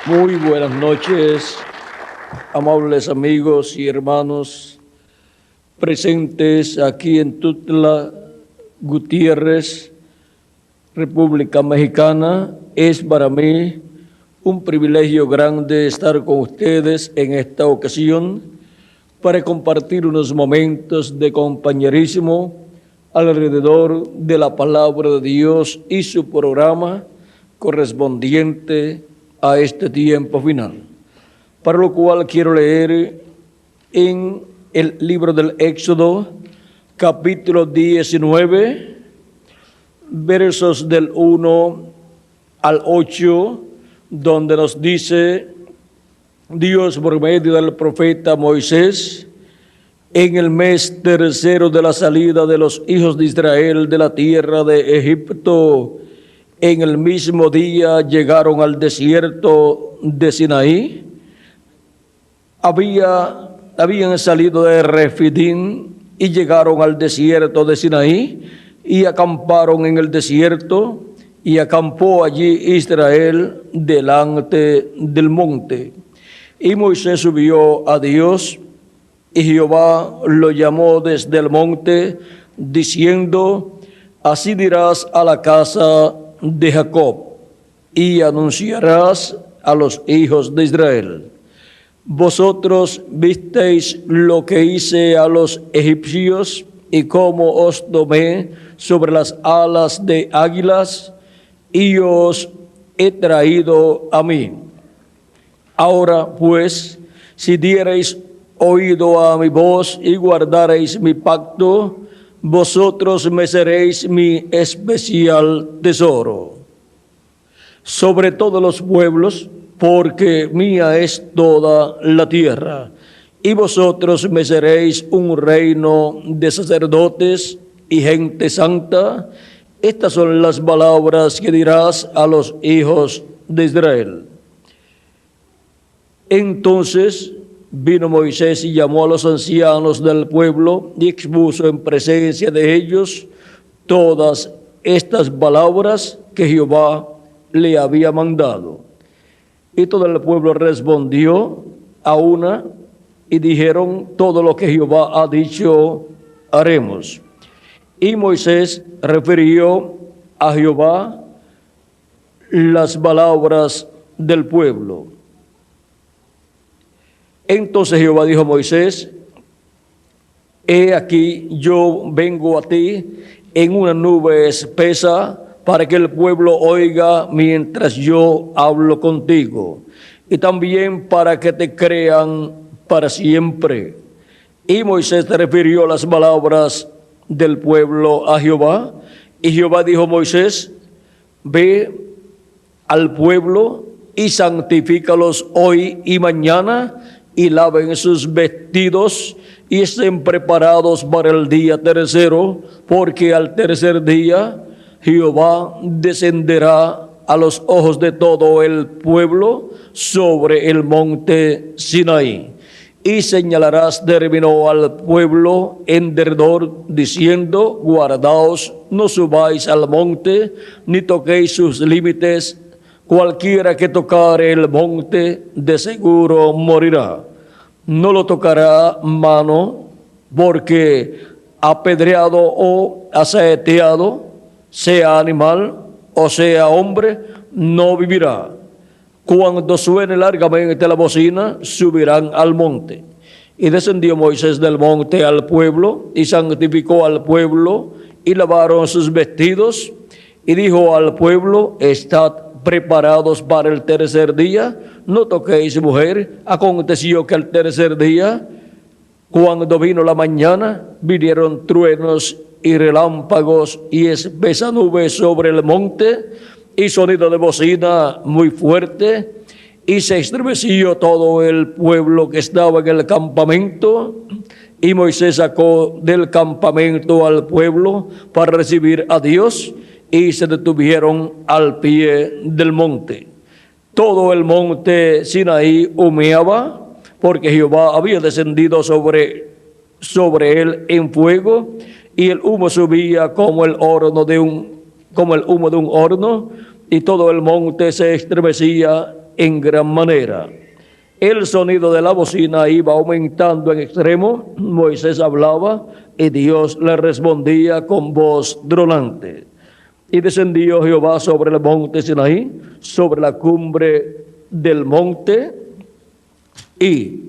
Muy buenas noches, amables amigos y hermanos presentes aquí en Tutla Gutiérrez, República Mexicana. Es para mí un privilegio grande estar con ustedes en esta ocasión para compartir unos momentos de compañerismo alrededor de la palabra de Dios y su programa correspondiente a este tiempo final, para lo cual quiero leer en el libro del Éxodo, capítulo 19, versos del 1 al 8, donde nos dice Dios por medio del profeta Moisés: en el mes tercero de la salida de los hijos de Israel de la tierra de Egipto, en el mismo día llegaron al desierto de Sinaí. Habían salido de Refidim y llegaron al desierto de Sinaí y acamparon en el desierto, y acampó allí Israel delante del monte. Y Moisés subió a Dios, y Jehová lo llamó desde el monte, diciendo: así dirás a la casa de Jacob, y anunciarás a los hijos de Israel: vosotros visteis lo que hice a los egipcios, y cómo os tomé sobre las alas de águilas, y os he traído a mí. Ahora pues, si diereis oído a mi voz y guardareis mi pacto, vosotros me seréis mi especial tesoro sobre todos los pueblos, porque mía es toda la tierra. Y vosotros me seréis un reino de sacerdotes y gente santa. Estas son las palabras que dirás a los hijos de Israel. Entonces vino Moisés y llamó a los ancianos del pueblo y expuso en presencia de ellos todas estas palabras que Jehová le había mandado. Y todo el pueblo respondió a una y dijeron: todo lo que Jehová ha dicho haremos. Y Moisés refirió a Jehová las palabras del pueblo. Entonces Jehová dijo a Moisés: he aquí, yo vengo a ti en una nube espesa, para que el pueblo oiga mientras yo hablo contigo, y también para que te crean para siempre. Y Moisés refirió las palabras del pueblo a Jehová, y Jehová dijo a Moisés: ve al pueblo y santifícalos hoy y mañana, y laven sus vestidos y estén preparados para el día tercero, porque al tercer día Jehová descenderá a los ojos de todo el pueblo sobre el monte Sinaí. Y señalarás término al pueblo en derredor, diciendo: guardaos, no subáis al monte, ni toquéis sus límites. Cualquiera que tocare el monte, de seguro morirá. No lo tocará mano, porque apedreado o asaeteado, sea animal o sea hombre, no vivirá. Cuando suene largamente la bocina, subirán al monte. Y descendió Moisés del monte al pueblo, y santificó al pueblo, y lavaron sus vestidos, y dijo al pueblo: estad preparados para el tercer día, no toquéis mujer. Aconteció que al tercer día, cuando vino la mañana, vinieron truenos y relámpagos y espesa nube sobre el monte, y sonido de bocina muy fuerte, y se estremeció todo el pueblo que estaba en el campamento. Y Moisés sacó del campamento al pueblo para recibir a Dios, y se detuvieron al pie del monte. Todo el monte Sinaí humeaba, porque Jehová había descendido sobre él en fuego, y el humo subía como el humo de un horno, y todo el monte se estremecía en gran manera. El sonido de la bocina iba aumentando en extremo. Moisés hablaba y Dios le respondía con voz tronante. Y descendió Jehová sobre el monte Sinaí, sobre la cumbre del monte, y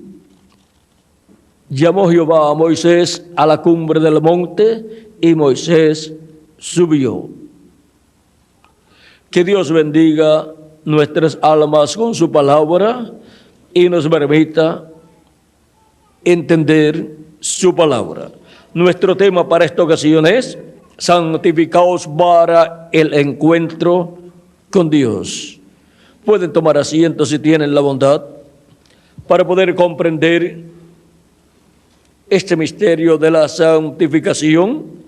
llamó Jehová a Moisés a la cumbre del monte, y Moisés subió. Que Dios bendiga nuestras almas con su palabra y nos permita entender su palabra. Nuestro tema para esta ocasión es: santificaos para el encuentro con Dios. Pueden tomar asiento si tienen la bondad, para poder comprender este misterio de la santificación.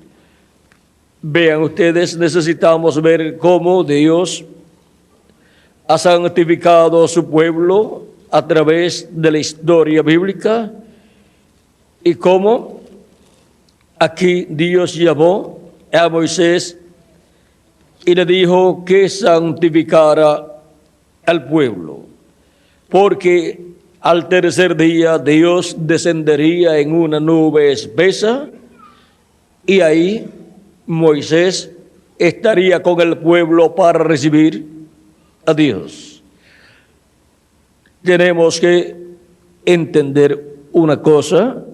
Vean ustedes, necesitamos ver cómo Dios ha santificado a su pueblo a través de la historia bíblica, y cómo aquí Dios llamó a Moisés y le dijo que santificara al pueblo, porque al tercer día Dios descendería en una nube espesa, y ahí Moisés estaría con el pueblo para recibir a Dios. Tenemos que entender una cosa,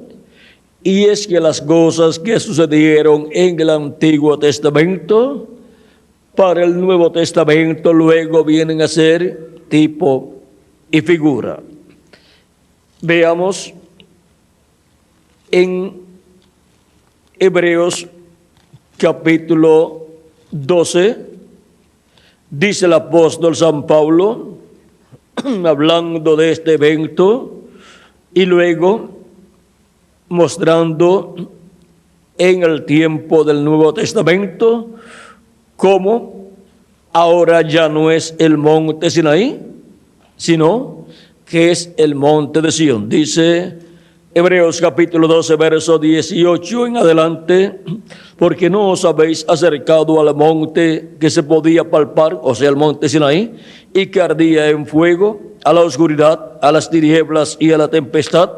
y es que las cosas que sucedieron en el Antiguo Testamento, para el Nuevo Testamento luego vienen a ser tipo y figura. Veamos en Hebreos capítulo 12, dice el apóstol San Pablo, hablando de este evento, y luego mostrando en el tiempo del Nuevo Testamento cómo ahora ya no es el monte Sinaí, sino que es el monte de Sión. Dice Hebreos capítulo 12, verso 18 en adelante: porque no os habéis acercado al monte que se podía palpar, o sea, el monte Sinaí, y que ardía en fuego, a la oscuridad, a las tinieblas y a la tempestad,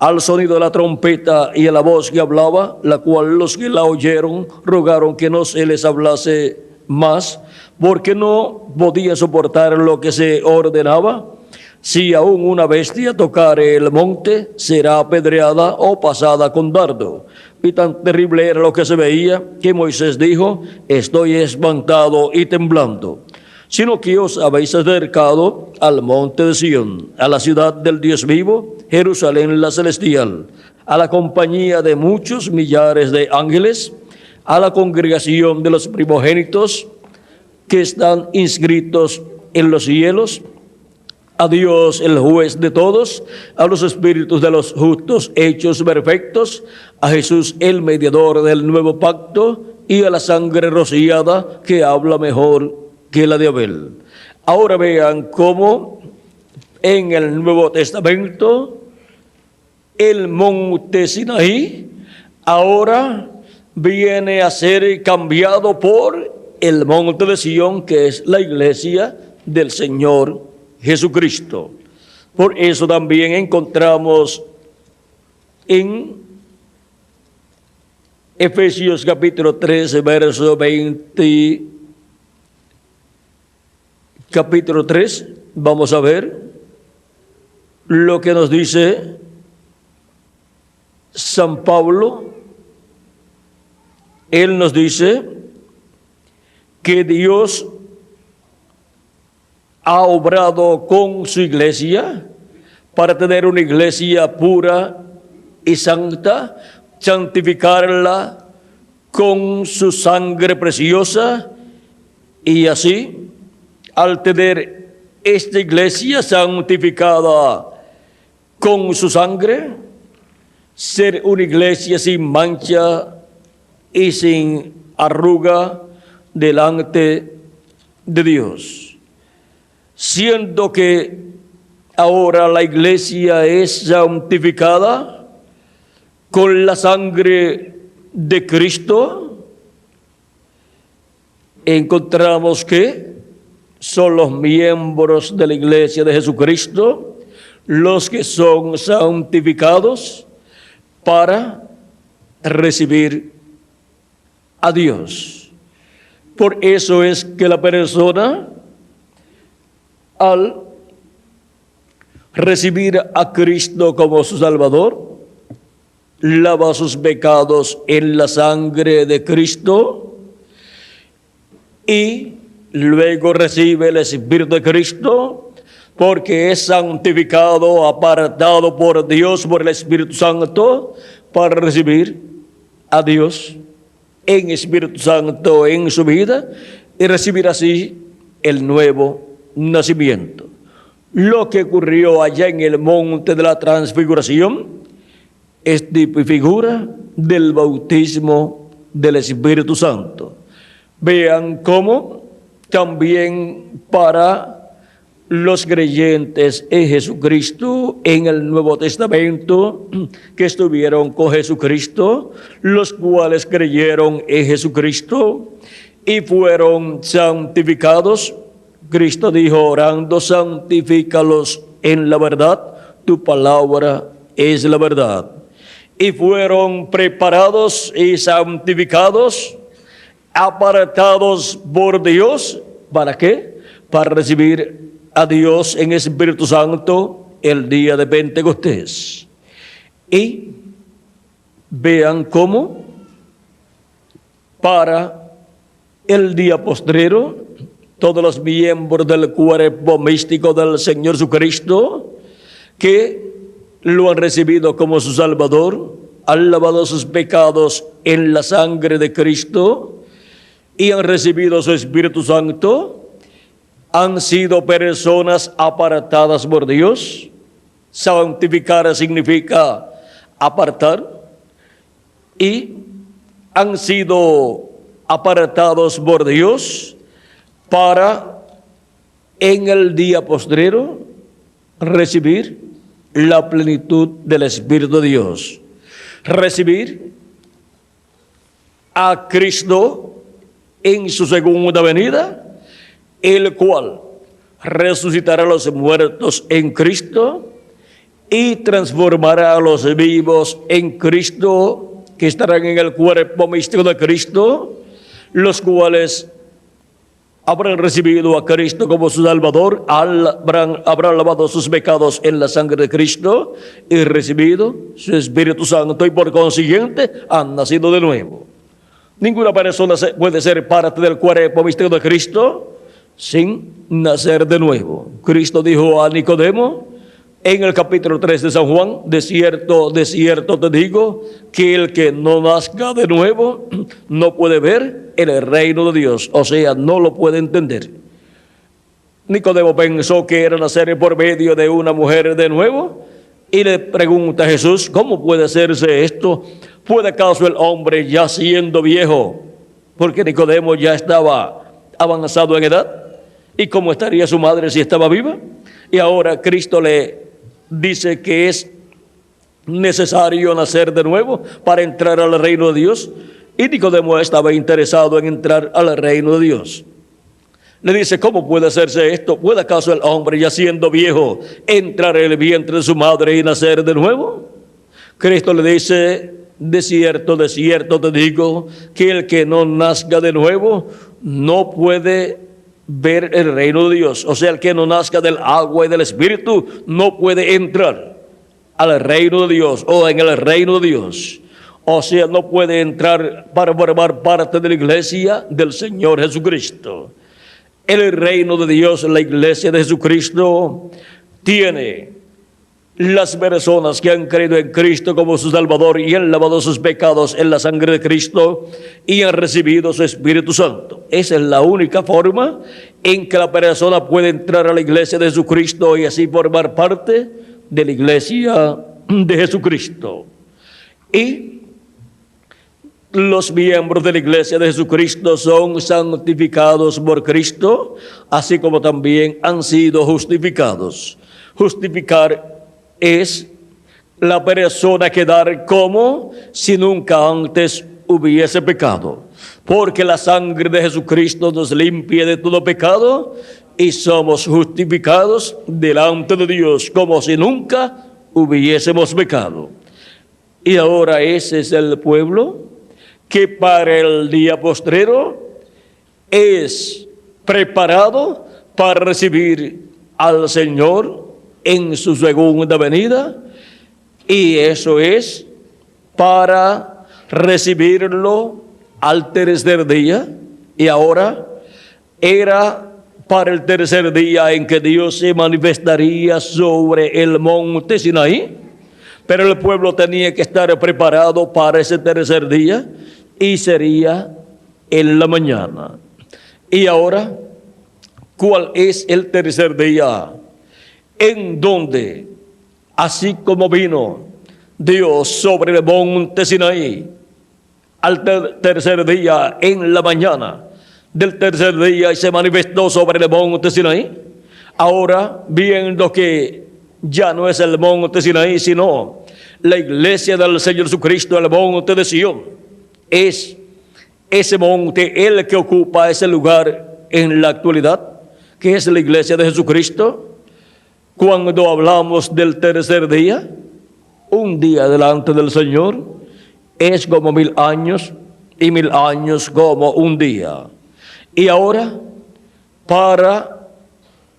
al sonido de la trompeta y a la voz que hablaba, la cual los que la oyeron rogaron que no se les hablase más, porque no podían soportar lo que se ordenaba. Si aún una bestia tocare el monte, será apedreada o pasada con dardo. Y tan terrible era lo que se veía, que Moisés dijo: estoy espantado y temblando. Sino que os habéis acercado al monte de Sión, a la ciudad del Dios vivo, Jerusalén la celestial, a la compañía de muchos millares de ángeles, a la congregación de los primogénitos que están inscritos en los cielos, a Dios el juez de todos, a los espíritus de los justos hechos perfectos, a Jesús el mediador del nuevo pacto, y a la sangre rociada que habla mejor que la de Abel. Ahora vean cómo en el Nuevo Testamento el monte Sinaí ahora viene a ser cambiado por el monte de Sión, que es la iglesia del Señor Jesucristo. Por eso también encontramos en Efesios capítulo 13, verso 20, capítulo 3, vamos a ver lo que nos dice San Pablo. Él nos dice que Dios ha obrado con su iglesia para tener una iglesia pura y santa, santificarla con su sangre preciosa, y así, al tener esta iglesia santificada con su sangre, ser una iglesia sin mancha y sin arruga delante de Dios. Siendo que ahora la iglesia es santificada con la sangre de Cristo, encontramos que son los miembros de la Iglesia de Jesucristo los que son santificados para recibir a Dios. Por eso es que la persona, al recibir a Cristo como su Salvador, lava sus pecados en la sangre de Cristo y luego recibe el Espíritu de Cristo, porque es santificado, apartado por Dios, por el Espíritu Santo, para recibir a Dios en Espíritu Santo en su vida y recibir así el nuevo nacimiento. Lo que ocurrió allá en el monte de la transfiguración es figura del bautismo del Espíritu Santo. Vean cómo también para los creyentes en Jesucristo en el Nuevo Testamento que estuvieron con Jesucristo, los cuales creyeron en Jesucristo y fueron santificados. Cristo dijo orando: santifícalos en la verdad, tu palabra es la verdad. Y fueron preparados y santificados, apartados por Dios. ¿Para qué? Para recibir a Dios en Espíritu Santo el día de Pentecostés. Y vean cómo para el día postrero todos los miembros del cuerpo místico del Señor Jesucristo que lo han recibido como su Salvador, han lavado sus pecados en la sangre de Cristo y han recibido su Espíritu Santo, han sido personas apartadas por Dios. Santificar significa apartar, y han sido apartados por Dios para en el día postrero recibir la plenitud del Espíritu de Dios, recibir a Cristo en su segunda venida, el cual resucitará a los muertos en Cristo y transformará a los vivos en Cristo, que estarán en el cuerpo místico de Cristo, los cuales habrán recibido a Cristo como su Salvador, habrán lavado sus pecados en la sangre de Cristo y recibido su Espíritu Santo, y por consiguiente han nacido de nuevo. Ninguna persona puede ser parte del cuerpo místico de Cristo sin nacer de nuevo. Cristo dijo a Nicodemo en el capítulo 3 de San Juan: de cierto, de cierto te digo, que el que no nazca de nuevo no puede ver el reino de Dios. O sea, no lo puede entender. Nicodemo pensó que era nacer por medio de una mujer de nuevo, y le pregunta a Jesús: ¿cómo puede hacerse esto? ¿Puede acaso el hombre ya siendo viejo? Porque Nicodemo ya estaba avanzado en edad. ¿Y cómo estaría su madre si estaba viva? Y ahora Cristo le dice que es necesario nacer de nuevo para entrar al reino de Dios. Y Nicodemo estaba interesado en entrar al reino de Dios. Le dice: ¿cómo puede hacerse esto? ¿Puede acaso el hombre ya siendo viejo entrar en el vientre de su madre y nacer de nuevo? Cristo le dice: de cierto te digo, que el que no nazca de nuevo no puede ver el reino de Dios. O sea, el que no nazca del agua y del Espíritu no puede entrar al reino de Dios o en el reino de Dios. O sea, no puede entrar para formar parte de la iglesia del Señor Jesucristo. El reino de Dios, la iglesia de Jesucristo, tiene las personas que han creído en Cristo como su Salvador y han lavado sus pecados en la sangre de Cristo y han recibido su Espíritu Santo. Esa es la única forma en que la persona puede entrar a la iglesia de Jesucristo y así formar parte de la iglesia de Jesucristo. Y los miembros de la iglesia de Jesucristo son santificados por Cristo, así como también han sido justificados. Justificar es la persona quedar como si nunca antes hubiese pecado, porque la sangre de Jesucristo nos limpia de todo pecado y somos justificados delante de Dios como si nunca hubiésemos pecado. Y ahora ese es el pueblo que para el día postrero es preparado para recibir al Señor en su segunda venida, y eso es para recibirlo al tercer día. Y ahora era para el tercer día en que Dios se manifestaría sobre el monte Sinaí, pero el pueblo tenía que estar preparado para ese tercer día, y sería en la mañana. Y ahora, ¿cuál es el tercer día? En donde, así como vino Dios sobre el monte Sinaí al tercer día en la mañana del tercer día y se manifestó sobre el monte Sinaí, ahora viendo que ya no es el monte Sinaí, sino la iglesia del Señor Jesucristo, el monte de Sion, es ese monte el que ocupa ese lugar en la actualidad, que es la iglesia de Jesucristo. Cuando hablamos del tercer día, un día delante del Señor es como 1000 años, y 1000 años como un día. Y ahora, para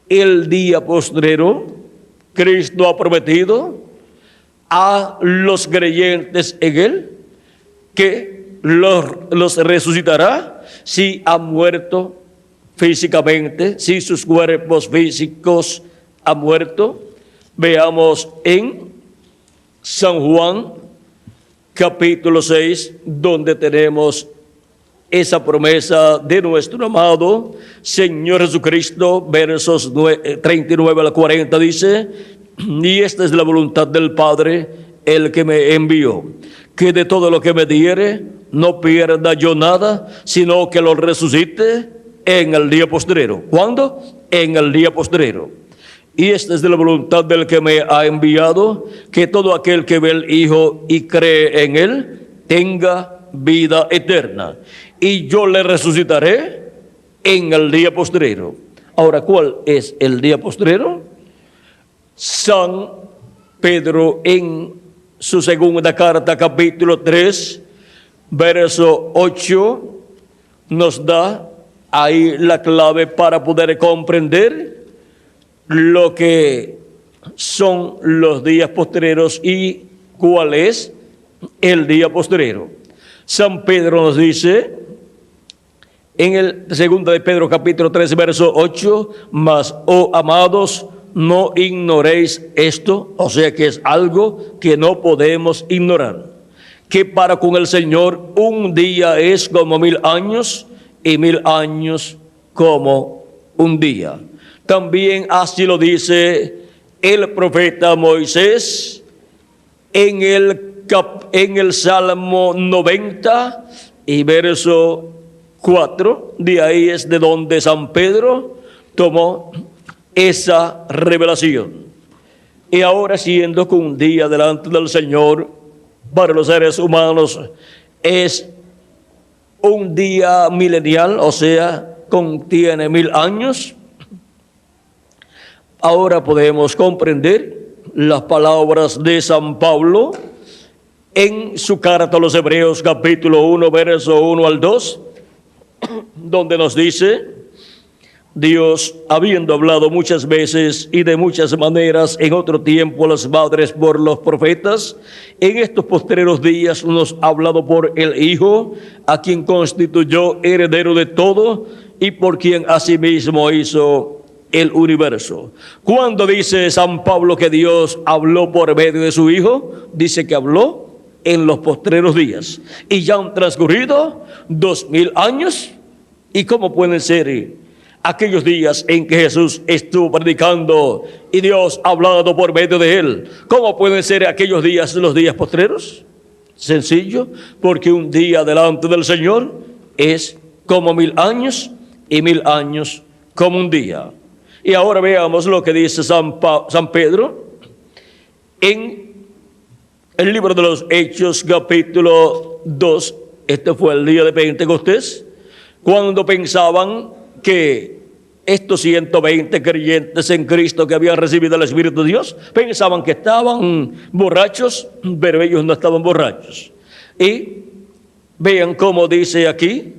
el día postrero, Cristo ha prometido a los creyentes en Él que los resucitará si han muerto físicamente, si sus cuerpos físicos han muerto. Veamos en San Juan capítulo 6, donde tenemos esa promesa de nuestro amado Señor Jesucristo, versos 39 al 40, dice: y esta es la voluntad del Padre, el que me envió, que de todo lo que me diere no pierda yo nada, sino que lo resucite en el día postrero. ¿Cuándo? En el día postrero. Y esta es de la voluntad del que me ha enviado, que todo aquel que ve al Hijo y cree en Él tenga vida eterna, y yo le resucitaré en el día postrero. Ahora, ¿cuál es el día postrero? San Pedro en su segunda carta, capítulo 3, verso 8, nos da ahí la clave para poder comprender lo que son los días postreros y cuál es el día postrero. San Pedro nos dice en el segunda de Pedro capítulo 3 verso 8: mas, oh amados, no ignoréis esto, o sea que es algo que no podemos ignorar, que para con el Señor un día es como 1000 años, y 1000 años como un día. También así lo dice el profeta Moisés en el Salmo 90 y verso 4. De ahí es de donde San Pedro tomó esa revelación. Y ahora, siendo que un día delante del Señor para los seres humanos es un día milenial, o sea, contiene 1000 años, ahora podemos comprender las palabras de San Pablo en su carta a los Hebreos capítulo 1, verso 1 al 2, donde nos dice: Dios, habiendo hablado muchas veces y de muchas maneras en otro tiempo a los padres por los profetas, en estos postreros días nos ha hablado por el Hijo, a quien constituyó heredero de todo y por quien asimismo hizo el universo. Cuando dice San Pablo que Dios habló por medio de su Hijo, dice que habló en los postreros días. Y ya han transcurrido 2000 años. ¿Y cómo pueden ser aquellos días en que Jesús estuvo predicando y Dios ha hablado por medio de Él? ¿Cómo pueden ser aquellos días los días postreros? Sencillo, porque un día delante del Señor es como 1000 años, y 1000 años como un día. Y ahora veamos lo que dice San Pedro en el libro de los Hechos, capítulo 2. Este fue el día de Pentecostés, cuando pensaban que Estos 120 creyentes en Cristo que habían recibido el Espíritu de Dios pensaban que estaban borrachos, pero ellos no estaban borrachos. Y vean cómo dice aquí,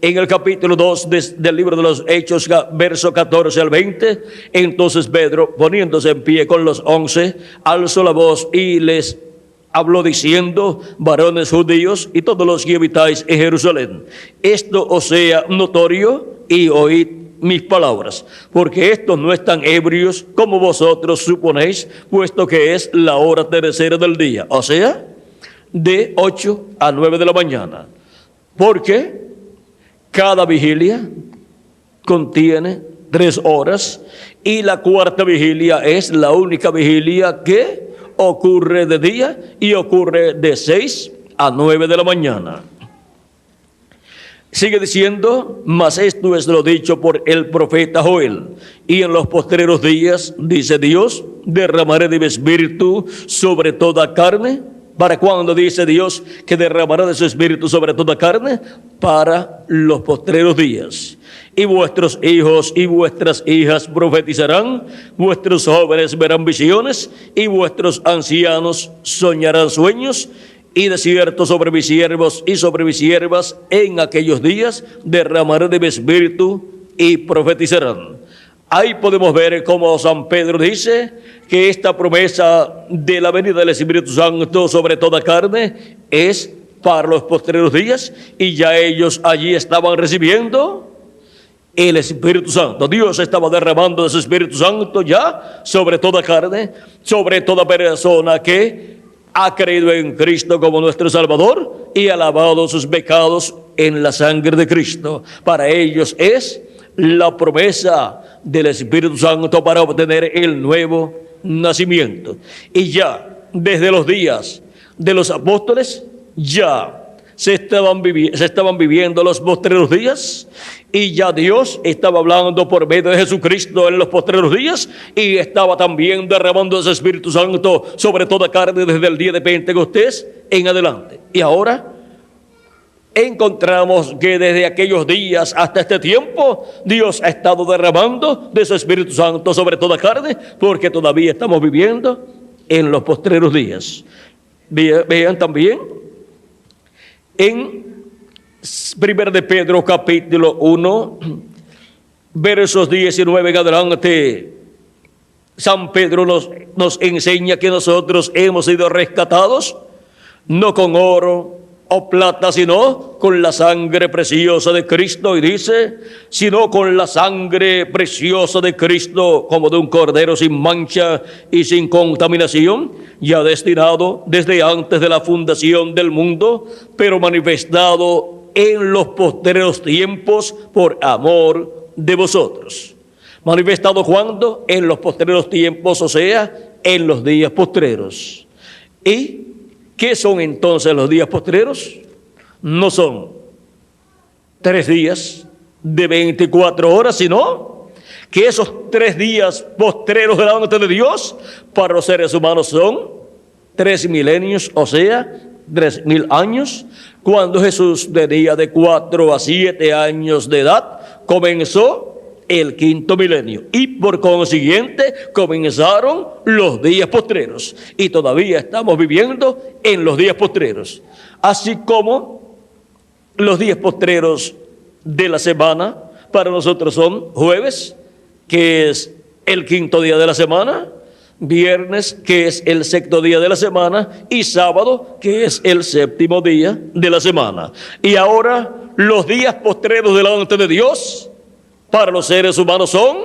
en el capítulo 2 del libro de los Hechos, verso 14 al 20, entonces Pedro, poniéndose en pie con los 11, alzó la voz y les habló diciendo: varones judíos y todos los que habitáis en Jerusalén, esto os sea notorio y oíd mis palabras, porque estos no están ebrios como vosotros suponéis, puesto que es la hora tercera del día, o sea, de 8 a 9 de la mañana, porque cada vigilia contiene 3 horas y la cuarta vigilia es la única vigilia que ocurre de día y ocurre de 6 a 9 de la mañana. Sigue diciendo: mas esto es lo dicho por el profeta Joel, y en los postreros días, dice Dios, derramaré de mi espíritu sobre toda carne. ¿Para cuándo dice Dios que derramará de su espíritu sobre toda carne? Para los postreros días. Y vuestros hijos y vuestras hijas profetizarán, vuestros jóvenes verán visiones, y vuestros ancianos soñarán sueños. Y de cierto sobre mis siervos y sobre mis siervas en aquellos días derramaré de mi espíritu y profetizarán. Ahí podemos ver cómo San Pedro dice que esta promesa de la venida del Espíritu Santo sobre toda carne es para los postreros días, y ya ellos allí estaban recibiendo el Espíritu Santo. Dios estaba derramando de su Espíritu Santo ya sobre toda carne, sobre toda persona que ha creído en Cristo como nuestro Salvador y ha lavado sus pecados en la sangre de Cristo. Para ellos es la promesa del Espíritu Santo para obtener el nuevo nacimiento. Y ya desde los días de los apóstoles ya se estaban viviendo los postreros días, y ya Dios estaba hablando por medio de Jesucristo en los postreros días, y estaba también derramando ese Espíritu Santo sobre toda carne desde el día de Pentecostés en adelante. Y ahora encontramos que desde aquellos días hasta este tiempo Dios ha estado derramando de su Espíritu Santo sobre toda carne, porque todavía estamos viviendo en los postreros días. Vean también en 1 de Pedro capítulo 1, versos 19 en adelante, San Pedro nos enseña que nosotros hemos sido rescatados no con oro o plata, sino con la sangre preciosa de Cristo. Y dice: sino con la sangre preciosa de Cristo, como de un cordero sin mancha y sin contaminación, ya destinado desde antes de la fundación del mundo, pero manifestado en los postreros tiempos por amor de vosotros. ¿Manifestado cuándo? En los postreros tiempos, o sea, en los días postreros. ¿Y qué son entonces los días postreros? No son 3 días de 24 horas, sino que esos 3 días postreros delante de Dios para los seres humanos son 3 milenios, o sea, 3000 años. Cuando Jesús tenía de 4 a 7 años de edad, comenzó el 5.º milenio, y por consiguiente comenzaron los días postreros, y todavía estamos viviendo en los días postreros. Así como los días postreros de la semana para nosotros son jueves, que es el 5.º día de la semana, viernes, que es el 6.º día de la semana, y sábado, que es el 7.º día de la semana. Y ahora los días postreros delante de Dios para los seres humanos son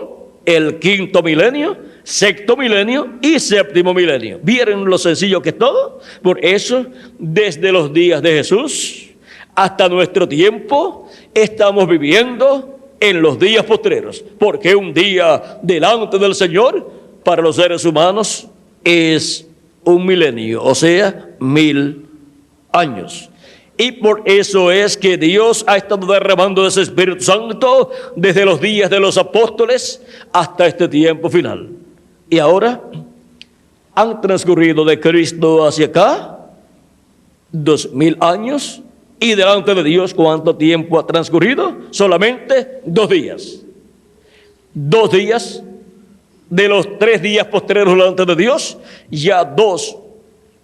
el 5.º milenio, 6.º milenio y 7.º milenio. ¿Vieron lo sencillo que es todo? Por eso, desde los días de Jesús hasta nuestro tiempo, estamos viviendo en los días postreros. Porque un día delante del Señor para los seres humanos es 1 milenio, o sea, 1000 años. Y por eso es que Dios ha estado derramando ese Espíritu Santo desde los días de los apóstoles hasta este tiempo final. Y ahora han transcurrido de Cristo hacia acá 2000 años, y delante de Dios, ¿cuánto tiempo ha transcurrido? Solamente 2 días. 2 días de los 3 días postreros delante de Dios, ya 2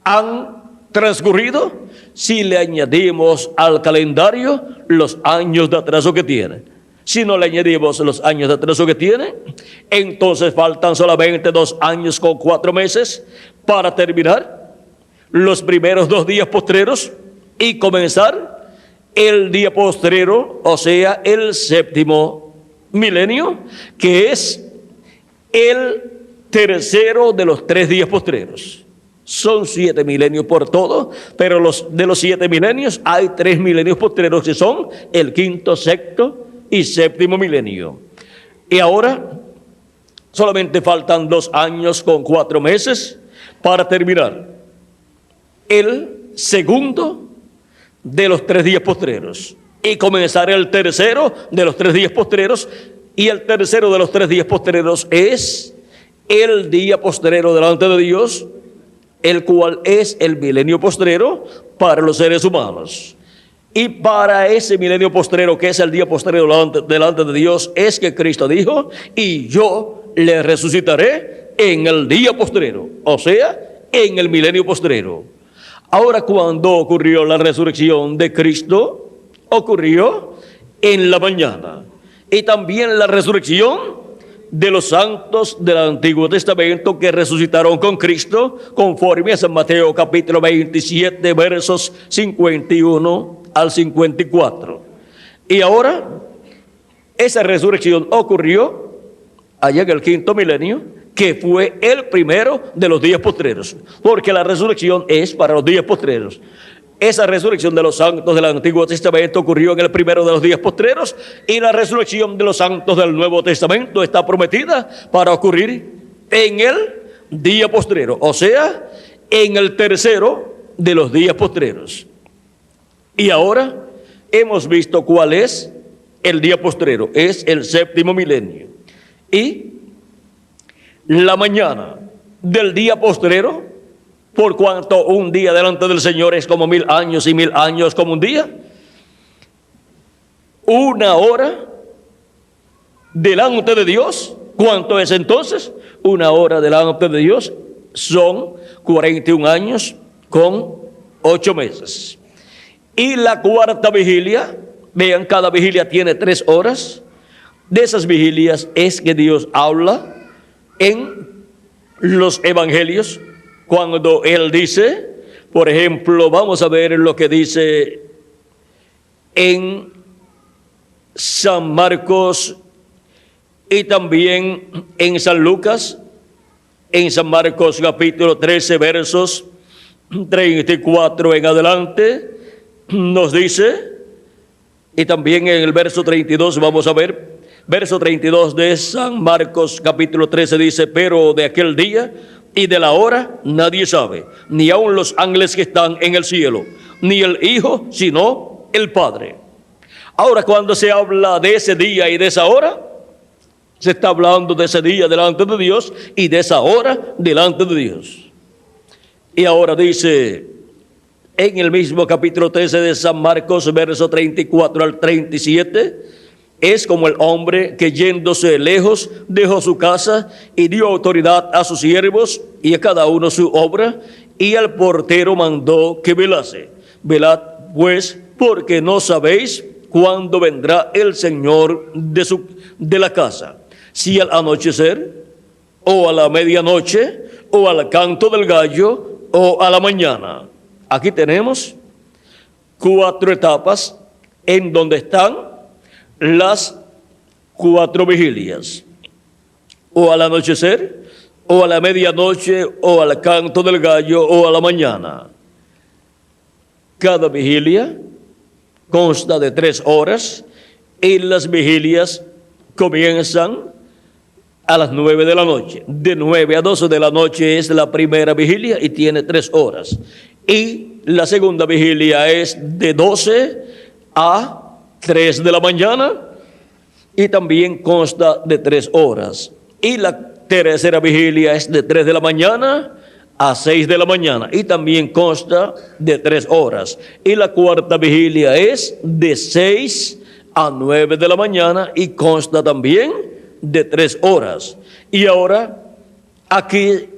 han transcurrido si le añadimos al calendario los años de atraso que tiene. Si no le añadimos los años de atraso que tiene, entonces faltan solamente 2 años con 4 meses para terminar los primeros 2 días postreros y comenzar el día postrero, o sea, el 7º milenio, que es el tercero de los 3 días postreros. Son 7 milenios por todo, pero de los 7 milenios hay 3 milenios postreros que son el 5º, 6º y 7º milenio. Y ahora solamente faltan 2 años con 4 meses para terminar el segundo de los 3 días postreros y comenzar el tercero de los 3 días postreros. Y el tercero de los 3 días postreros es el día postrero delante de Dios, el cual es el milenio postrero para los seres humanos. Y para ese milenio postrero, que es el día postrero delante de Dios, es que Cristo dijo: y yo le resucitaré en el día postrero, o sea, en el milenio postrero. Ahora, cuando ocurrió la resurrección de Cristo, ocurrió en la mañana. Y también la resurrección de los santos del Antiguo Testamento que resucitaron con Cristo, conforme a San Mateo capítulo 27, versos 51 al 54. Y ahora, esa resurrección ocurrió allá en el 5º milenio, que fue el primero de los días postreros, porque la resurrección es para los días postreros. Esa resurrección de los santos del Antiguo Testamento ocurrió en el primero de los días postreros, y la resurrección de los santos del Nuevo Testamento está prometida para ocurrir en el día postrero, o sea, en el tercero de los días postreros. Y ahora hemos visto cuál es el día postrero, es el 7º milenio. Y la mañana del día postrero, por cuanto un día delante del Señor es como 1000 años y 1000 años como un día, 1 hora delante de Dios, ¿cuánto es entonces? 1 hora delante de Dios son 41 años con 8 meses. Y la cuarta vigilia, vean, cada vigilia tiene 3 horas. De esas vigilias es que Dios habla en los evangelios, cuando Él dice, por ejemplo, vamos a ver lo que dice en San Marcos y también en San Lucas. En San Marcos capítulo 13, versos 34 en adelante, nos dice, y también en el verso 32 vamos a ver, verso 32 de San Marcos capítulo 13 dice: pero de aquel día y de la hora nadie sabe, ni aun los ángeles que están en el cielo, ni el Hijo, sino el Padre. Ahora, cuando se habla de ese día y de esa hora, se está hablando de ese día delante de Dios y de esa hora delante de Dios. Y ahora dice en el mismo capítulo 13 de San Marcos, verso 34 al 37, es como el hombre que yéndose lejos dejó su casa y dio autoridad a sus siervos y a cada uno su obra, y al portero mandó que velase. Velad pues, porque no sabéis cuándo vendrá el Señor de la casa, si al anochecer, o a la medianoche, o al canto del gallo, o a la mañana. Aquí tenemos 4 etapas en donde están las 4 vigilias: o al anochecer, o a la medianoche, o al canto del gallo, o a la mañana. Cada vigilia consta de 3 horas, y las vigilias comienzan a las 9 de la noche. De 9 a 12 de la noche es la primera vigilia y tiene 3 horas. Y la segunda vigilia es de 12 a 3 de la mañana y también consta de 3 horas. Y la tercera vigilia es de 3 de la mañana a 6 de la mañana y también consta de 3 horas. Y la cuarta vigilia es de 6 a 9 de la mañana y consta también de 3 horas. Y ahora, aquí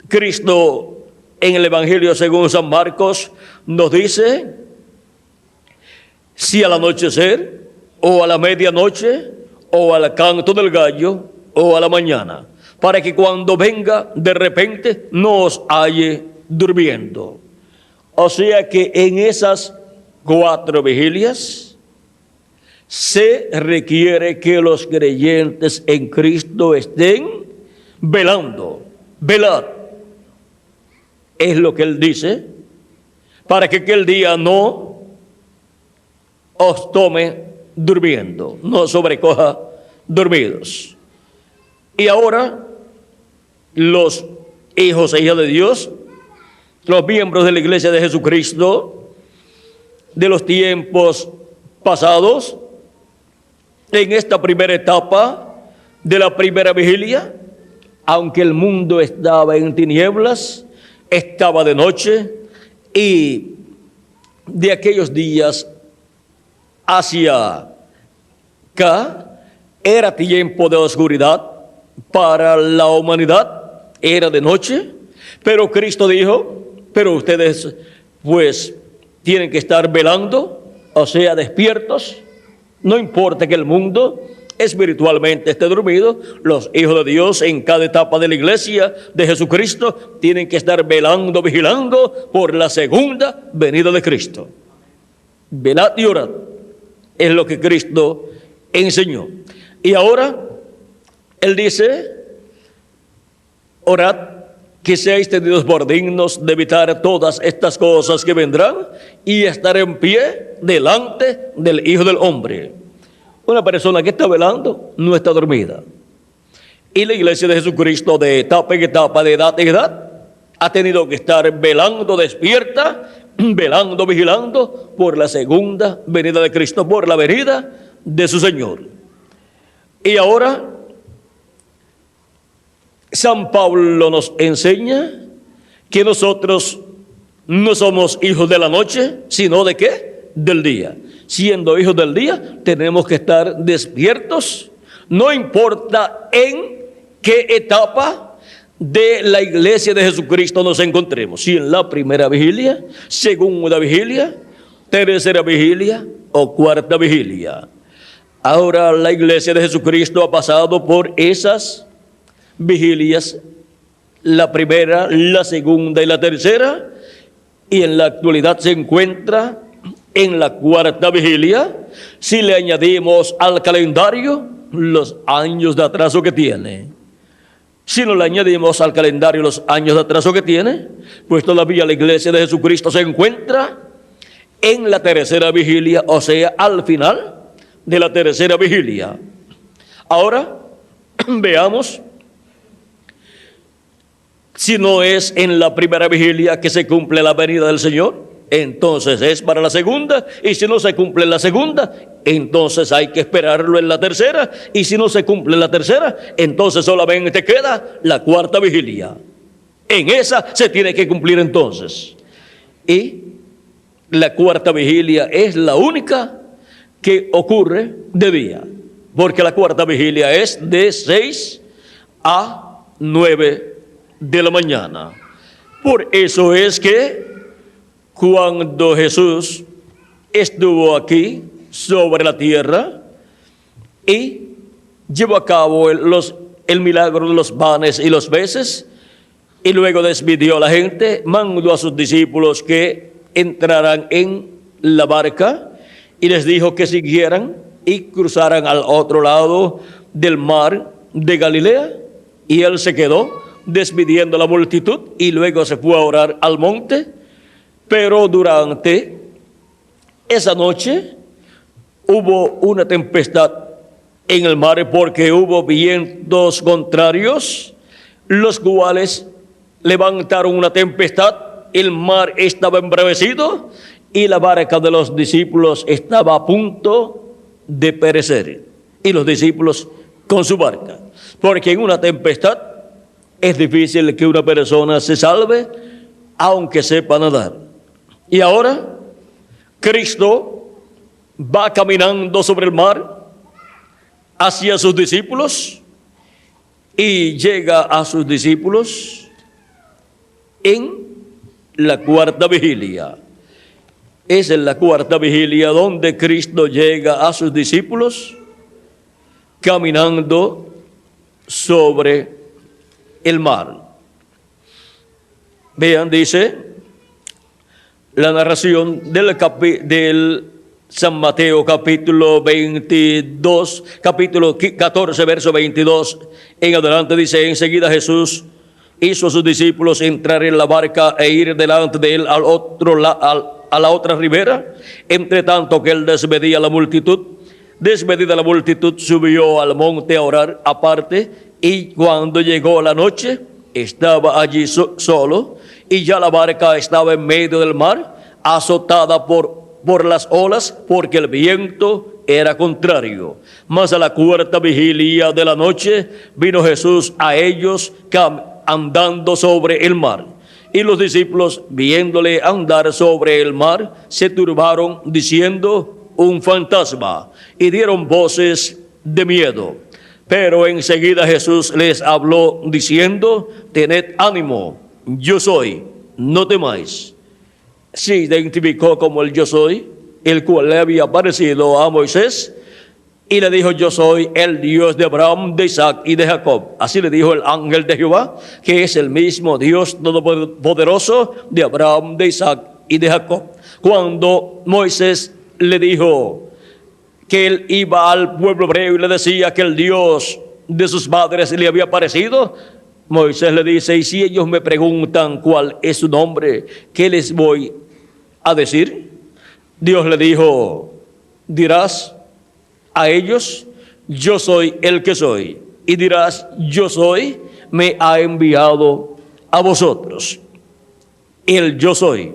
Cristo en el Evangelio según San Marcos nos dice, si al anochecer, o a la medianoche, o al canto del gallo, o a la mañana, para que cuando venga de repente no os halle durmiendo. O sea que en esas 4 vigilias se requiere que los creyentes en Cristo estén velando. Velad. Es lo que Él dice, para que aquel día no os tome durmiendo, no sobrecoja dormidos. Y ahora, los hijos e hijas de Dios, los miembros de la Iglesia de Jesucristo, de los tiempos pasados, en esta primera etapa de la primera vigilia, aunque el mundo estaba en tinieblas, estaba de noche, y de aquellos días hacia acá era tiempo de oscuridad para la humanidad, era de noche, pero Cristo dijo, pero ustedes pues tienen que estar velando, o sea, despiertos, no importa que el mundo espiritualmente esté dormido, los hijos de Dios en cada etapa de la iglesia de Jesucristo tienen que estar velando, vigilando por la segunda venida de Cristo. Velad y orad, es lo que Cristo enseñó. Y ahora, Él dice, orad que seáis tenidos por dignos de evitar todas estas cosas que vendrán y estar en pie delante del Hijo del Hombre. Una persona que está velando no está dormida. Y la iglesia de Jesucristo, de etapa en etapa, de edad en edad, ha tenido que estar velando, despierta, velando, vigilando por la segunda venida de Cristo, por la venida de su Señor. Y ahora, San Pablo nos enseña que nosotros no somos hijos de la noche, sino ¿de qué? Del día. Siendo hijos del día, tenemos que estar despiertos, no importa en qué etapa de la iglesia de Jesucristo nos encontremos, si en la primera vigilia, segunda vigilia, tercera vigilia o cuarta vigilia. Ahora la iglesia de Jesucristo ha pasado por esas vigilias, la primera, la segunda y la tercera, y en la actualidad se encuentra en la cuarta vigilia, si le añadimos al calendario los años de atraso que tiene. Si no le añadimos al calendario los años de atraso que tiene, pues todavía la iglesia de Jesucristo se encuentra en la tercera vigilia, o sea, al final de la tercera vigilia. Ahora, veamos, si no es en la primera vigilia que se cumple la venida del Señor, entonces es para la segunda, y si no se cumple en la segunda, entonces hay que esperarlo en la tercera, y si no se cumple en la tercera, entonces solamente queda la cuarta vigilia. En esa se tiene que cumplir entonces. Y la cuarta vigilia es la única que ocurre de día, porque la cuarta vigilia es de 6 a 9 de la mañana. Por eso es que cuando Jesús estuvo aquí sobre la tierra y llevó a cabo el milagro de los panes y los peces, y luego despidió a la gente, mandó a sus discípulos que entraran en la barca y les dijo que siguieran y cruzaran al otro lado del mar de Galilea, y él se quedó despidiendo a la multitud y luego se fue a orar al monte. Pero durante esa noche hubo una tempestad en el mar, porque hubo vientos contrarios, los cuales levantaron una tempestad. El mar estaba embravecido y la barca de los discípulos estaba a punto de perecer, y los discípulos con su barca, porque en una tempestad es difícil que una persona se salve aunque sepa nadar. Y ahora Cristo va caminando sobre el mar hacia sus discípulos y llega a sus discípulos en la cuarta vigilia. Es en la cuarta vigilia donde Cristo llega a sus discípulos caminando sobre el mar. Vean, dice la narración del San Mateo capítulo 22, capítulo 14, verso 22 en adelante, dice: enseguida Jesús hizo a sus discípulos entrar en la barca e ir delante de él a la otra ribera, entre tanto que él despedía a la multitud. Despedida la multitud, subió al monte a orar aparte, y cuando llegó la noche, estaba allí solo, y ya la barca estaba en medio del mar, azotada por las olas, porque el viento era contrario. Mas a la cuarta vigilia de la noche, vino Jesús a ellos andando sobre el mar. Y los discípulos, viéndole andar sobre el mar, se turbaron, diciendo: un fantasma, y dieron voces de miedo. Pero enseguida Jesús les habló diciendo: tened ánimo, yo soy, no temáis. Se identificó como el yo soy, el cual le había aparecido a Moisés, y le dijo: yo soy el Dios de Abraham, de Isaac y de Jacob. Así le dijo el ángel de Jehová, que es el mismo Dios todopoderoso de Abraham, de Isaac y de Jacob. Cuando Moisés le dijo que él iba al pueblo hebreo y le decía que el Dios de sus padres le había aparecido, Moisés le dice: y si ellos me preguntan cuál es su nombre, ¿qué les voy a decir? Dios le dijo: dirás a ellos: yo soy el que soy, y dirás: yo soy, me ha enviado a vosotros. El yo soy,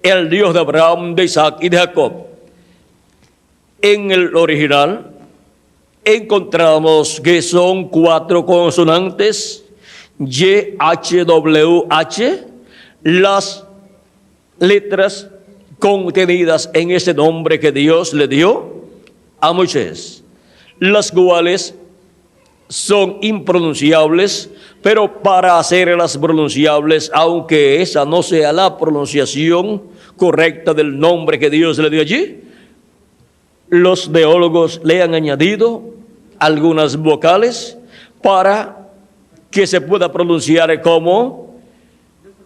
el Dios de Abraham, de Isaac y de Jacob. En el original encontramos que son 4 consonantes, YHWH, las letras contenidas en ese nombre que Dios le dio a Moisés, las cuales son impronunciables, pero para hacerlas pronunciables, aunque esa no sea la pronunciación correcta del nombre que Dios le dio allí, los teólogos le han añadido algunas vocales para que se pueda pronunciar como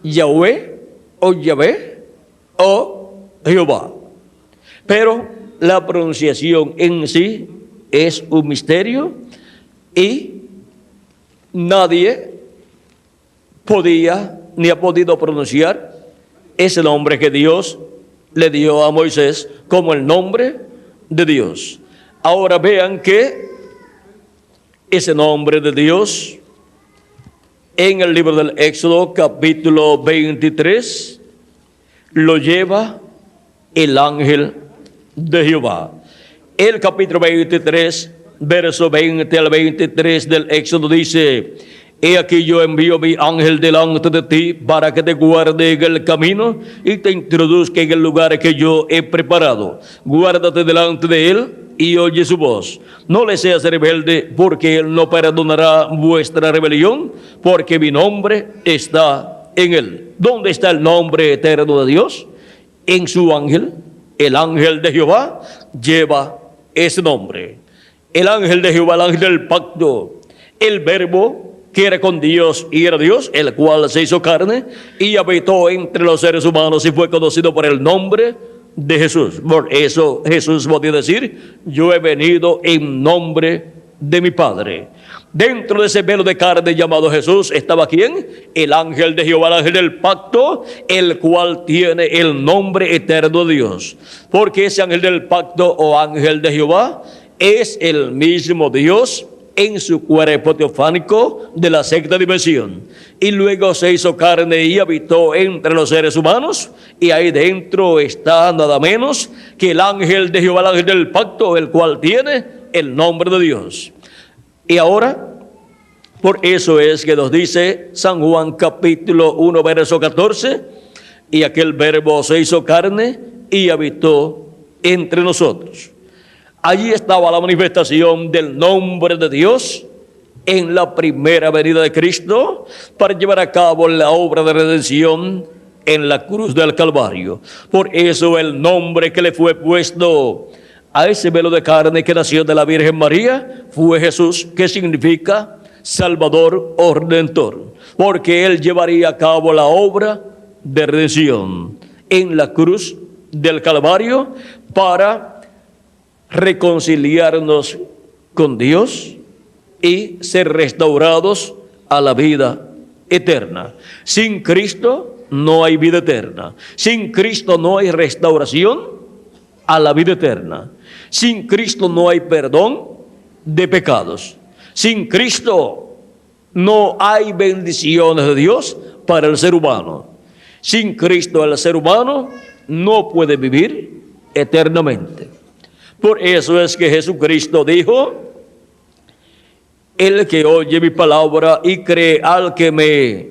Yahweh o Yahvé o Jehová. Pero la pronunciación en sí es un misterio y nadie podía ni ha podido pronunciar ese nombre que Dios le dio a Moisés como el nombre de Dios. Ahora vean que ese nombre de Dios en el libro del Éxodo capítulo 23 lo lleva el ángel de Jehová. El capítulo 23, verso 20 al 23 del Éxodo dice: he aquí yo envío mi ángel delante de ti para que te guarde en el camino y te introduzca en el lugar que yo he preparado. Guárdate delante de él y oye su voz. No le seas rebelde, porque él no perdonará vuestra rebelión, porque mi nombre está en él. ¿Dónde está el nombre eterno de Dios? En su ángel. El ángel de Jehová lleva ese nombre. El ángel de Jehová, el ángel del pacto, el verbo que era con Dios y era Dios, el cual se hizo carne y habitó entre los seres humanos y fue conocido por el nombre de Jesús. Por eso Jesús podía decir: yo he venido en nombre de mi Padre. Dentro de ese velo de carne llamado Jesús estaba ¿quién? El ángel de Jehová, el ángel del pacto, el cual tiene el nombre eterno de Dios. Porque ese ángel del pacto o ángel de Jehová es el mismo Dios en su cuerpo teofánico de la sexta dimensión, y luego se hizo carne y habitó entre los seres humanos, y ahí dentro está nada menos que el ángel de Jehová, el ángel del pacto, el cual tiene el nombre de Dios. Y ahora, por eso es que nos dice San Juan capítulo 1 verso 14: y aquel verbo se hizo carne y habitó entre nosotros. Allí estaba la manifestación del nombre de Dios en la primera venida de Cristo para llevar a cabo la obra de redención en la cruz del Calvario. Por eso el nombre que le fue puesto a ese velo de carne que nació de la Virgen María fue Jesús, que significa Salvador o Redentor, porque Él llevaría a cabo la obra de redención en la cruz del Calvario para reconciliarnos con Dios y ser restaurados a la vida eterna. Sin Cristo no hay vida eterna. Sin Cristo no hay restauración a la vida eterna. Sin Cristo no hay perdón de pecados. Sin Cristo no hay bendiciones de Dios para el ser humano. Sin Cristo el ser humano no puede vivir eternamente. Por eso es que Jesucristo dijo: el que oye mi palabra y cree al que me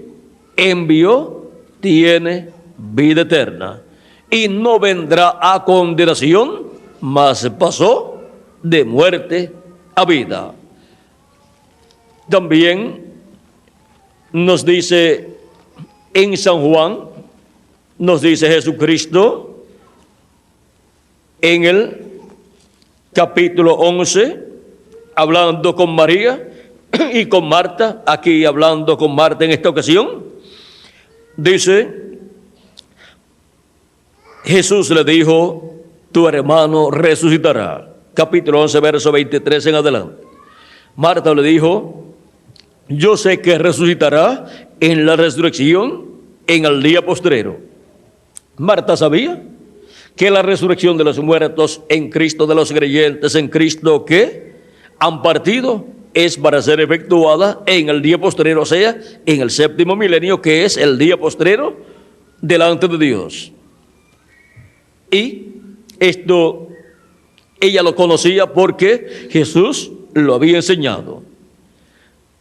envió, tiene vida eterna, y no vendrá a condenación, mas pasó de muerte a vida. También nos dice en San Juan, nos dice Jesucristo en el capítulo 11, hablando con María y con Marta, aquí hablando con Marta en esta ocasión, dice, Jesús le dijo: tu hermano resucitará. Capítulo 11, verso 23 en adelante. Marta le dijo: yo sé que resucitará en la resurrección en el día postrero. Marta sabía que la resurrección de los muertos en Cristo, de los creyentes en Cristo que han partido, es para ser efectuada en el día postrero, o sea, en el séptimo milenio, que es el día postrero delante de Dios. Y esto ella lo conocía porque Jesús lo había enseñado.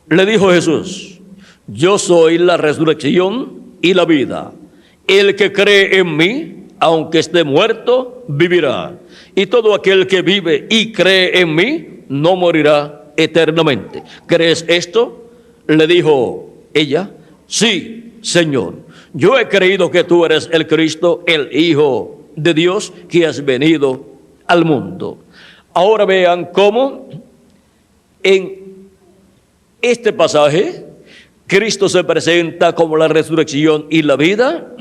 Le dijo Jesús: yo soy la resurrección y la vida. El que cree en mí, aunque esté muerto, vivirá. Y todo aquel que vive y cree en mí, no morirá eternamente. ¿Crees esto? Le dijo ella: sí, Señor. Yo he creído que tú eres el Cristo, el Hijo de Dios, que has venido al mundo. Ahora vean cómo en este pasaje Cristo se presenta como la resurrección y la vida,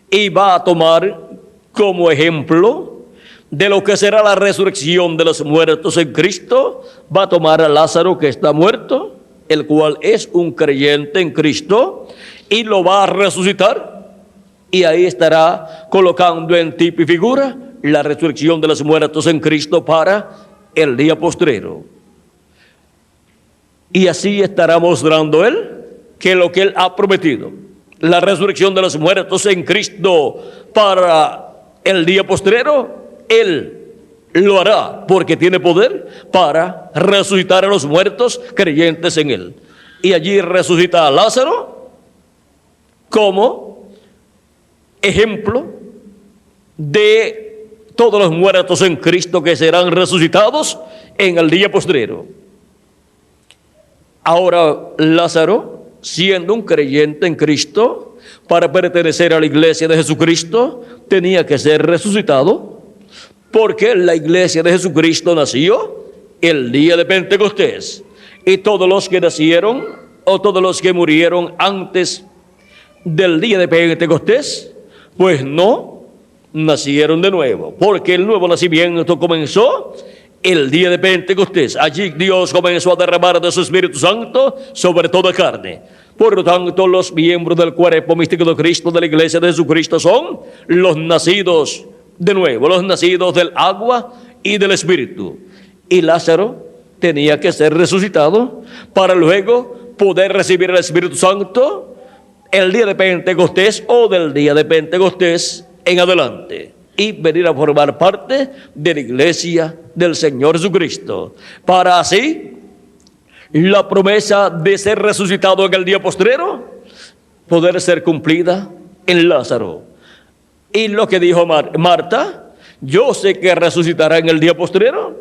y va a tomar como ejemplo de lo que será la resurrección de los muertos en Cristo. Va a tomar a Lázaro, que está muerto, el cual es un creyente en Cristo, y lo va a resucitar, y ahí estará colocando en tipo y figura la resurrección de los muertos en Cristo para el día postrero. Y así estará mostrando Él que lo que Él ha prometido, la resurrección de los muertos en Cristo para el día postrero, Él lo hará, porque tiene poder para resucitar a los muertos creyentes en Él. Y allí resucita a Lázaro como ejemplo de todos los muertos en Cristo que serán resucitados en el día postrero. Ahora Lázaro, siendo un creyente en Cristo, para pertenecer a la iglesia de Jesucristo, tenía que ser resucitado, porque la iglesia de Jesucristo nació el día de Pentecostés. Y todos los que nacieron, o todos los que murieron antes del día de Pentecostés, pues no nacieron de nuevo, porque el nuevo nacimiento comenzó el día de Pentecostés. Allí Dios comenzó a derramar de su Espíritu Santo sobre toda carne. Por lo tanto, los miembros del cuerpo místico de Cristo, de la iglesia de Jesucristo, son los nacidos de nuevo, los nacidos del agua y del Espíritu. Y Lázaro tenía que ser resucitado para luego poder recibir el Espíritu Santo el día de Pentecostés, o del día de Pentecostés en adelante, y venir a formar parte de la iglesia del Señor Jesucristo, para así la promesa de ser resucitado en el día postrero poder ser cumplida en Lázaro. Y lo que dijo Marta: yo sé que resucitará en el día postrero,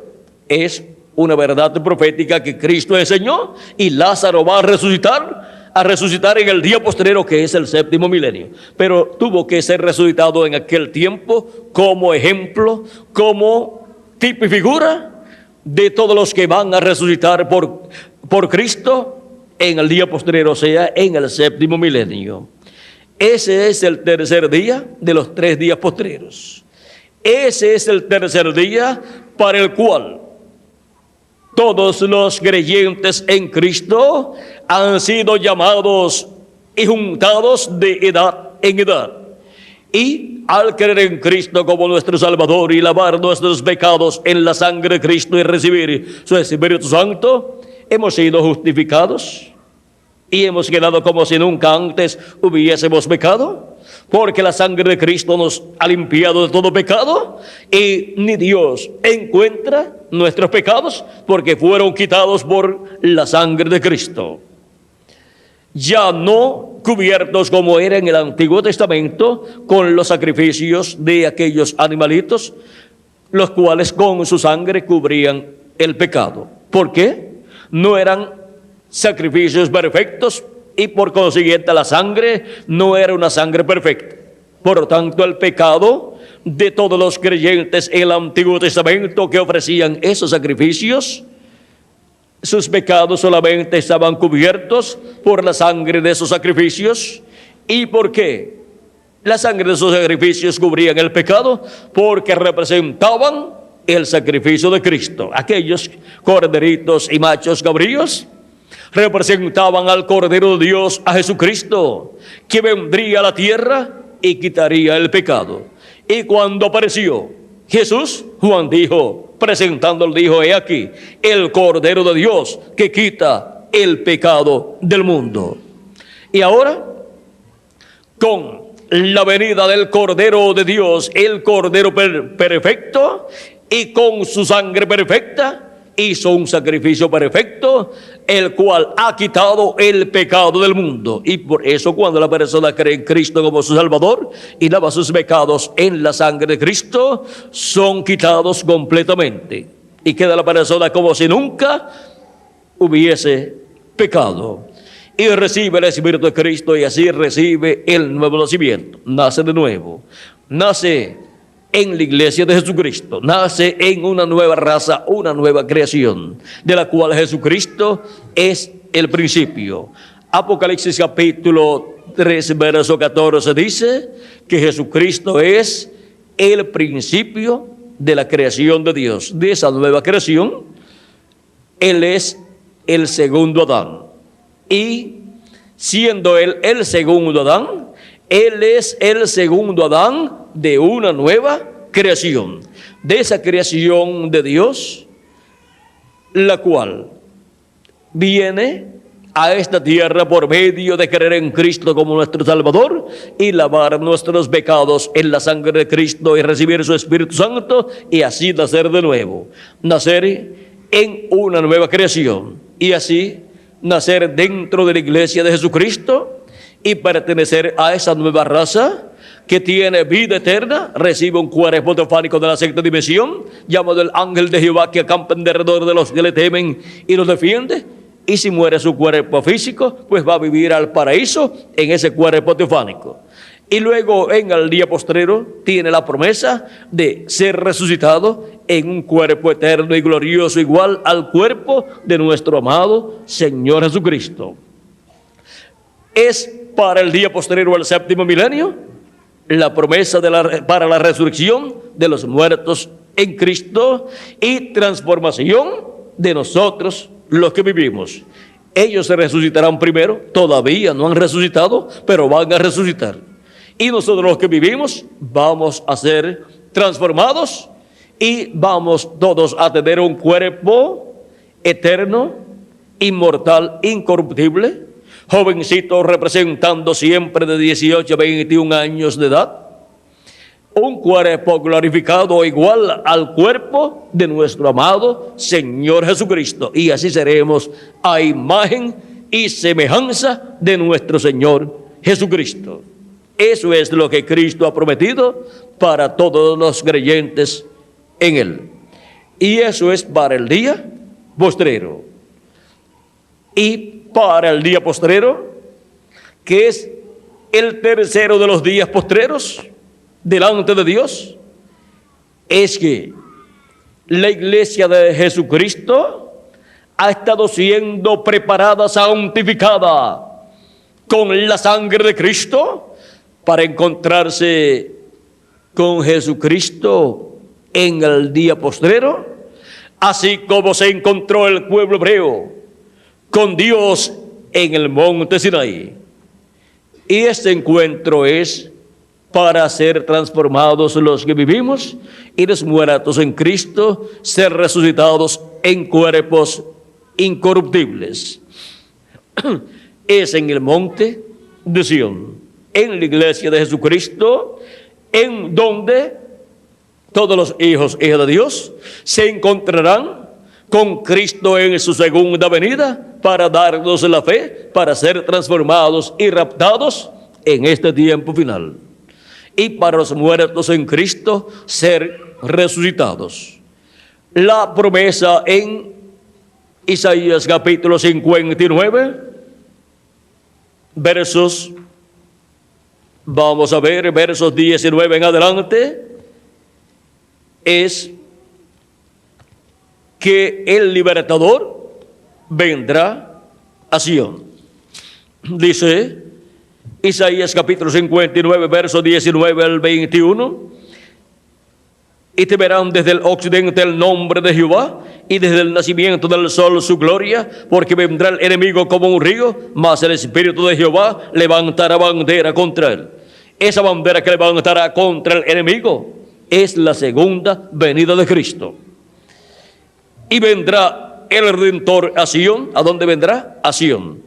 Es una verdad profética que Cristo enseñó, y Lázaro va a resucitar en el día postrero, que es el séptimo milenio. Pero tuvo que ser resucitado en aquel tiempo como ejemplo, como tipo y figura de todos los que van a resucitar por Cristo en el día postrero, o sea, en el séptimo milenio. Ese es el tercer día de los 3 días postreros. Ese es el tercer día para el cual todos los creyentes en Cristo han sido llamados y juntados de edad en edad. Y al creer en Cristo como nuestro Salvador y lavar nuestros pecados en la sangre de Cristo y recibir su Espíritu Santo, hemos sido justificados y hemos quedado como si nunca antes hubiésemos pecado, porque la sangre de Cristo nos ha limpiado de todo pecado, y ni Dios encuentra nuestros pecados porque fueron quitados por la sangre de Cristo. Ya no cubiertos como era en el Antiguo Testamento con los sacrificios de aquellos animalitos, los cuales con su sangre cubrían el pecado. ¿Por qué? No eran sacrificios perfectos, y por consiguiente la sangre no era una sangre perfecta. Por lo tanto, el pecado de todos los creyentes en el Antiguo Testamento que ofrecían esos sacrificios, sus pecados solamente estaban cubiertos por la sangre de esos sacrificios. ¿Y por qué la sangre de esos sacrificios cubrían el pecado? Porque representaban el sacrificio de Cristo. Aquellos corderitos y machos cabríos representaban al Cordero de Dios, a Jesucristo, que vendría a la tierra y quitaría el pecado. Y cuando apareció Jesús, Juan dijo, presentándolo, dijo: he aquí el Cordero de Dios que quita el pecado del mundo. Y ahora, con la venida del Cordero de Dios, el Cordero perfecto, y con su sangre perfecta, hizo un sacrificio perfecto, el cual ha quitado el pecado del mundo. Y por eso, cuando la persona cree en Cristo como su Salvador y lava sus pecados en la sangre de Cristo, son quitados completamente, y queda la persona como si nunca hubiese pecado, y recibe el Espíritu de Cristo, y así recibe el nuevo nacimiento. Nace de nuevo, nace en la iglesia de Jesucristo, nace en una nueva raza, una nueva creación, de la cual Jesucristo es el principio. Apocalipsis capítulo 3, verso 14 dice que Jesucristo es el principio de la creación de Dios. De esa nueva creación, Él es el segundo Adán. Y siendo Él el segundo Adán, Él es el segundo Adán de una nueva creación, de esa creación de Dios, la cual viene a esta tierra por medio de creer en Cristo como nuestro Salvador y lavar nuestros pecados en la sangre de Cristo y recibir su Espíritu Santo, y así nacer de nuevo, nacer en una nueva creación, y así nacer dentro de la iglesia de Jesucristo y pertenecer a esa nueva raza que tiene vida eterna. Recibe un cuerpo teofánico de la sexta dimensión, llamado el ángel de Jehová, que acampa en derredor de los que le temen y los defiende. Y si muere su cuerpo físico, pues va a vivir al paraíso en ese cuerpo teofánico. Y luego, en el día postrero, tiene la promesa de ser resucitado en un cuerpo eterno y glorioso, igual al cuerpo de nuestro amado Señor Jesucristo. Es para el día postrero al séptimo milenio la promesa para la resurrección de los muertos en Cristo y transformación de nosotros los que vivimos. Ellos se resucitarán primero, todavía no han resucitado, pero van a resucitar. Y nosotros los que vivimos vamos a ser transformados y vamos todos a tener un cuerpo eterno, inmortal, incorruptible, jovencito representando siempre de 18 a 21 años de edad, un cuerpo glorificado igual al cuerpo de nuestro amado Señor Jesucristo, y así seremos a imagen y semejanza de nuestro Señor Jesucristo. Eso es lo que Cristo ha prometido para todos los creyentes en Él. Y eso es para el día postrero. Y para el día postrero, que es el tercero de los días postreros delante de Dios, es que la iglesia de Jesucristo ha estado siendo preparada, santificada con la sangre de Cristo para encontrarse con Jesucristo en el día postrero, así como se encontró el pueblo hebreo con Dios en el monte Sinaí. Y este encuentro es para ser transformados los que vivimos y los muertos en Cristo, ser resucitados en cuerpos incorruptibles. Es en el monte de Sión, en la iglesia de Jesucristo, en donde todos los hijos e hijas de Dios se encontrarán con Cristo en su segunda venida para darnos la fe, para ser transformados y raptados en este tiempo final. Y para los muertos en Cristo ser resucitados. La promesa en Isaías capítulo 59, vamos a ver, versos 19 en adelante, es que el libertador vendrá a Sión. Dice Isaías capítulo 59, versos 19 al 21, y te verán desde el occidente el nombre de Jehová, y desde el nacimiento del sol su gloria, porque vendrá el enemigo como un río, mas el Espíritu de Jehová levantará bandera contra él. Esa bandera que levantará contra el enemigo es la segunda venida de Cristo. Y vendrá el Redentor a Sión. ¿A dónde vendrá? A Sión.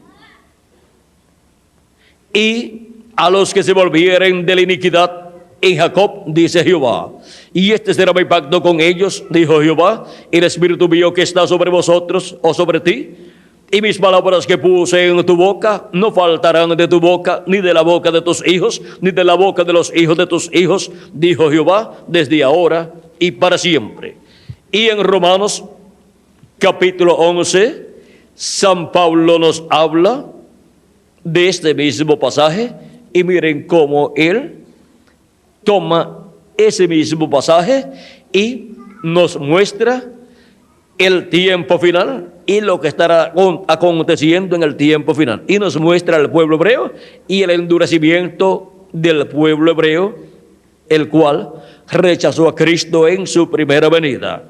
Y a los que se volvieren de la iniquidad en Jacob, dice Jehová. Y este será mi pacto con ellos, dijo Jehová, el Espíritu mío que está sobre vosotros o sobre ti, y mis palabras que puse en tu boca no faltarán de tu boca, ni de la boca de tus hijos, ni de la boca de los hijos de tus hijos, dijo Jehová, desde ahora y para siempre. Y en Romanos capítulo 11, San Pablo nos habla de este mismo pasaje, y miren cómo él toma ese mismo pasaje y nos muestra el tiempo final y lo que estará aconteciendo en el tiempo final. Y nos muestra al pueblo hebreo y el endurecimiento del pueblo hebreo, el cual rechazó a Cristo en su primera venida.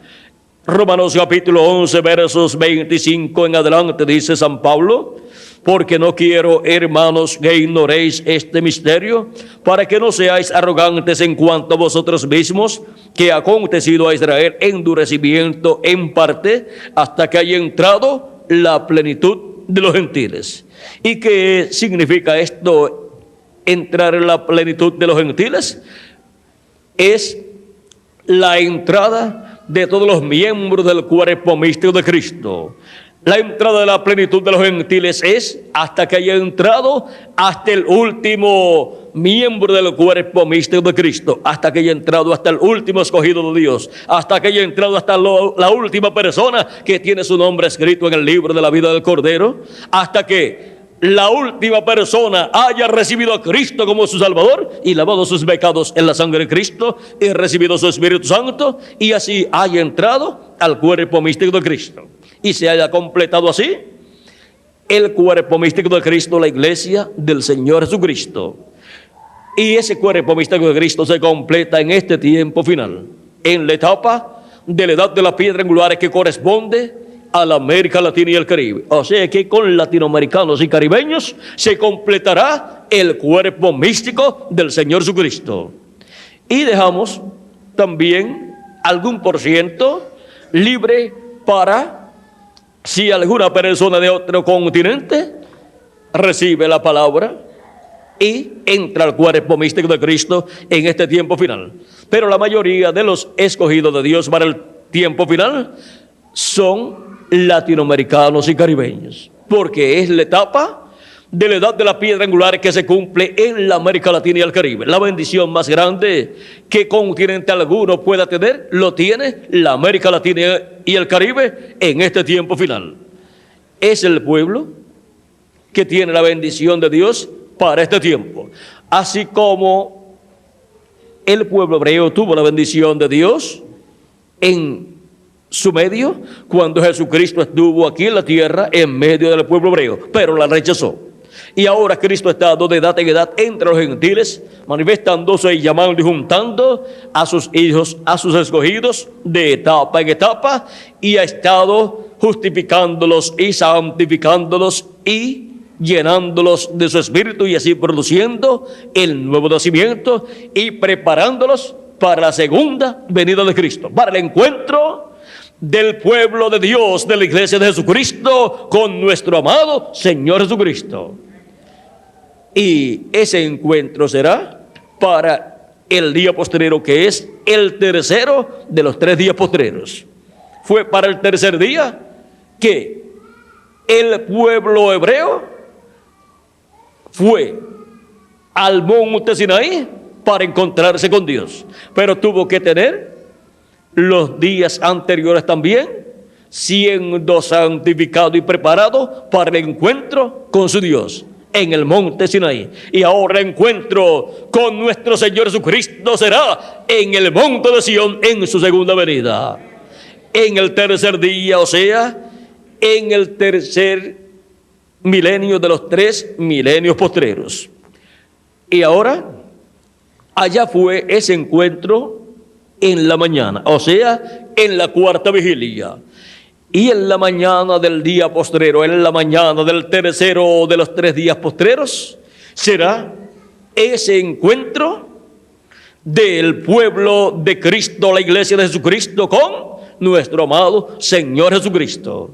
Romanos capítulo 11, versos 25 en adelante, dice San Pablo: porque no quiero, hermanos, que ignoréis este misterio, para que no seáis arrogantes en cuanto a vosotros mismos, que ha acontecido a Israel endurecimiento en parte, hasta que haya entrado la plenitud de los gentiles. ¿Y qué significa esto, entrar en la plenitud de los gentiles? Es la entrada de todos los miembros del cuerpo místico de Cristo. La entrada de la plenitud de los gentiles es hasta que haya entrado hasta el último miembro del cuerpo místico de Cristo, hasta que haya entrado hasta el último escogido de Dios, hasta que haya entrado hasta la última persona que tiene su nombre escrito en el libro de la vida del Cordero, hasta que la última persona haya recibido a Cristo como su Salvador y lavado sus pecados en la sangre de Cristo y recibido su Espíritu Santo, y así haya entrado al cuerpo místico de Cristo. Y se haya completado así el cuerpo místico de Cristo, la iglesia del Señor Jesucristo. Y ese cuerpo místico de Cristo se completa en este tiempo final, en la etapa de la edad de la piedra angular que corresponde a la América Latina y el Caribe. O sea que con latinoamericanos y caribeños se completará el cuerpo místico del Señor Jesucristo. Y dejamos también algún % libre para si alguna persona de otro continente recibe la palabra y entra al cuerpo místico de Cristo en este tiempo final. Pero la mayoría de los escogidos de Dios para el tiempo final son latinoamericanos y caribeños, porque es la etapa de la edad de la piedra angular que se cumple en la América Latina y el Caribe. La bendición más grande que continente alguno pueda tener, lo tiene la América Latina y el Caribe en este tiempo final. Es el pueblo que tiene la bendición de Dios para este tiempo. Así como el pueblo hebreo tuvo la bendición de Dios en su medio, cuando Jesucristo estuvo aquí en la tierra en medio del pueblo hebreo, pero la rechazó. Y ahora Cristo ha estado de edad en edad entre los gentiles, manifestándose y llamando y juntando a sus hijos, a sus escogidos, de etapa en etapa, y ha estado justificándolos y santificándolos y llenándolos de su espíritu, y así produciendo el nuevo nacimiento y preparándolos para la segunda venida de Cristo, para el encuentro del pueblo de Dios, de la iglesia de Jesucristo, con nuestro amado Señor Jesucristo. Y ese encuentro será para el día postrero, que es el tercero de los 3 días postreros. Fue para el tercer día que el pueblo hebreo fue al monte Sinaí para encontrarse con Dios, pero tuvo que tener los días anteriores también siendo santificado y preparado para el encuentro con su Dios en el monte Sinaí. Y ahora el encuentro con nuestro Señor Jesucristo será en el monte de Sión en su segunda venida, en el tercer día, o sea, en el tercer milenio de los 3 milenios postreros. Y ahora allá fue ese encuentro en la mañana, o sea, en la cuarta vigilia. Y en la mañana del día postrero, en la mañana del tercero de los 3 días postreros, será ese encuentro del pueblo de Cristo, la iglesia de Jesucristo, con nuestro amado Señor Jesucristo.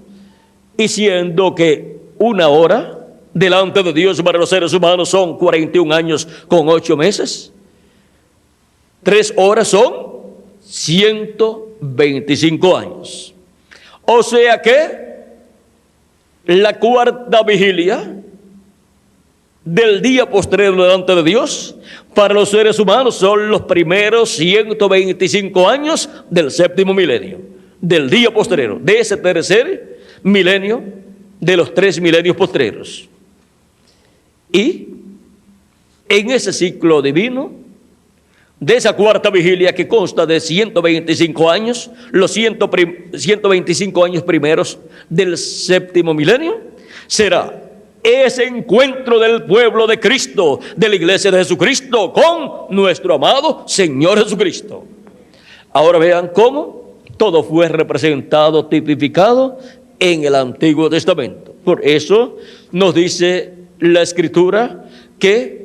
Y siendo que 1 hora delante de Dios para los seres humanos son 41 años con 8 meses, 3 horas son 125 años. O sea que la cuarta vigilia del día postrero delante de Dios para los seres humanos son los primeros 125 años del séptimo milenio, del día postrero, de ese tercer milenio de los 3 milenios postreros. Y en ese ciclo divino, de esa cuarta vigilia que consta de 125 años, los 125 años primeros del séptimo milenio, será ese encuentro del pueblo de Cristo, de la iglesia de Jesucristo, con nuestro amado Señor Jesucristo. Ahora vean cómo todo fue representado, tipificado en el Antiguo Testamento. Por eso nos dice la Escritura que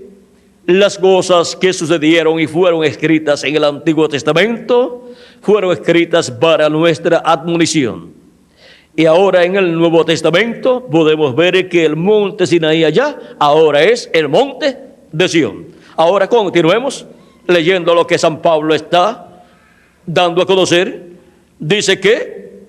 las cosas que sucedieron y fueron escritas en el Antiguo Testamento fueron escritas para nuestra admonición. Y ahora en el Nuevo Testamento podemos ver que el monte Sinaí allá ahora es el monte de Sión. Ahora continuemos leyendo lo que San Pablo está dando a conocer. Dice que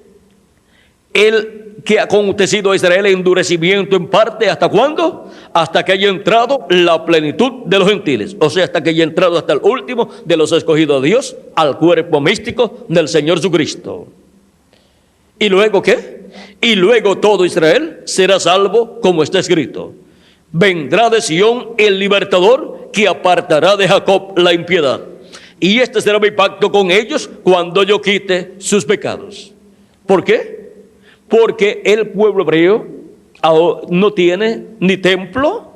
el que ha acontecido a Israel endurecimiento en parte, ¿hasta cuándo? Hasta que haya entrado la plenitud de los gentiles, o sea, hasta que haya entrado hasta el último de los escogidos de Dios, al cuerpo místico del Señor Jesucristo. ¿Y luego qué? Y luego todo Israel será salvo, como está escrito: vendrá de Sión el libertador que apartará de Jacob la impiedad, y este será mi pacto con ellos cuando yo quite sus pecados. ¿Por qué? Porque el pueblo hebreo no tiene ni templo,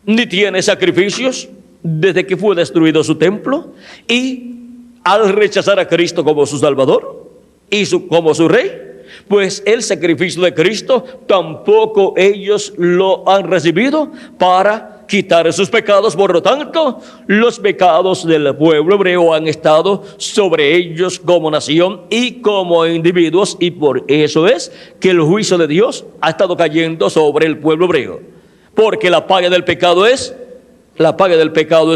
ni tiene sacrificios desde que fue destruido su templo, y al rechazar a Cristo como su Salvador y como su Rey, pues el sacrificio de Cristo tampoco ellos lo han recibido para quitar sus pecados. Por lo tanto, los pecados del pueblo hebreo han estado sobre ellos como nación y como individuos, y por eso es que el juicio de Dios ha estado cayendo sobre el pueblo hebreo, porque la paga del pecado es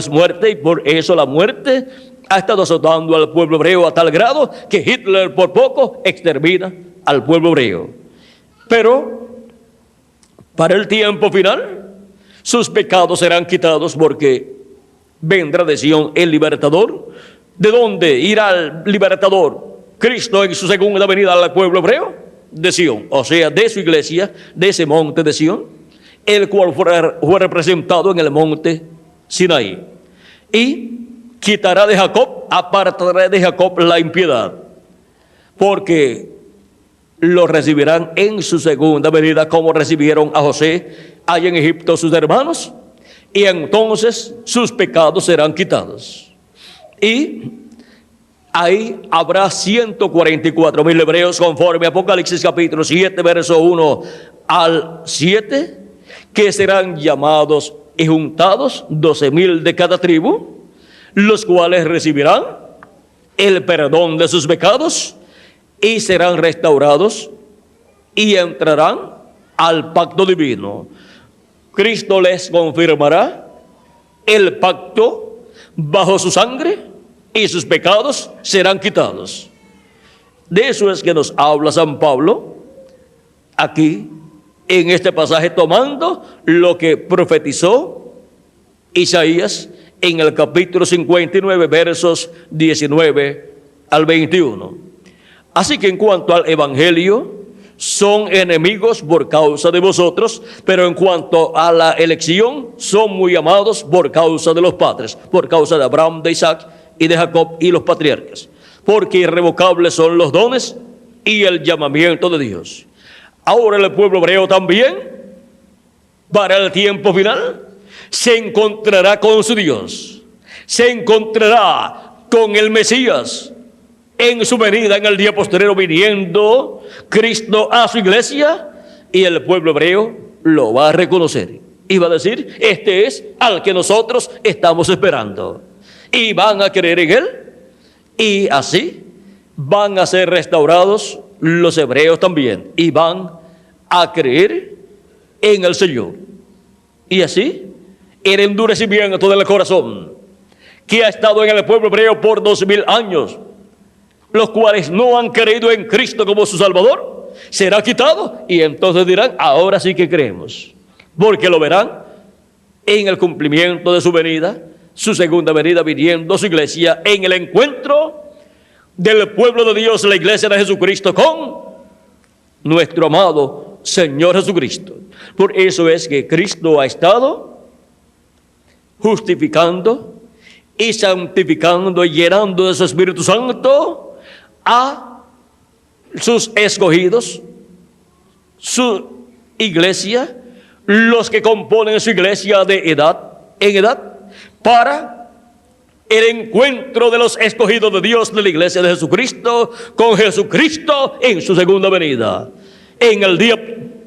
muerte, y por eso la muerte ha estado azotando al pueblo hebreo a tal grado que Hitler por poco extermina al pueblo hebreo. Pero para el tiempo final, sus pecados serán quitados porque vendrá de Sion el libertador. ¿De dónde irá el libertador? Cristo en su segunda venida al pueblo hebreo, de Sion, o sea, de su iglesia, de ese monte de Sion, el cual fue representado en el monte Sinaí. Y quitará de Jacob, apartará de Jacob la impiedad, porque lo recibirán en su segunda venida, como recibieron a José allá en Egipto sus hermanos, y entonces sus pecados serán quitados. Y ahí habrá 144,000 hebreos, conforme a Apocalipsis capítulo 7, verso 1 al 7, que serán llamados y juntados 12,000 de cada tribu, los cuales recibirán el perdón de sus pecados y serán restaurados y entrarán al pacto divino. Cristo les confirmará el pacto bajo su sangre y sus pecados serán quitados. De eso es que nos habla San Pablo aquí en este pasaje, tomando lo que profetizó Isaías en el capítulo 59, versos 19 al 21. Así que en cuanto al evangelio, son enemigos por causa de vosotros, pero en cuanto a la elección, son muy amados por causa de los padres, por causa de Abraham, de Isaac y de Jacob y los patriarcas, porque irrevocables son los dones y el llamamiento de Dios. Ahora el pueblo hebreo también, para el tiempo final, se encontrará con su Dios, se encontrará con el Mesías en su venida en el día posterior, viniendo Cristo a su iglesia, y el pueblo hebreo lo va a reconocer y va a decir: este es al que nosotros estamos esperando, y van a creer en él, y así van a ser restaurados los hebreos también, y van a creer en el Señor. Y así el endurecimiento del corazón que ha estado en el pueblo hebreo por 2000 años, los cuales no han creído en Cristo como su Salvador, será quitado, y entonces dirán: ahora sí que creemos, porque lo verán en el cumplimiento de su venida, su segunda venida, viniendo a su iglesia, en el encuentro del pueblo de Dios, la iglesia de Jesucristo, con nuestro amado Señor Jesucristo. Por eso es que Cristo ha estado justificando y santificando y llenando de su Espíritu Santo a sus escogidos, su iglesia, los que componen su iglesia en edad, para el encuentro de los escogidos de Dios, de la iglesia de Jesucristo, con Jesucristo en su segunda venida, en el día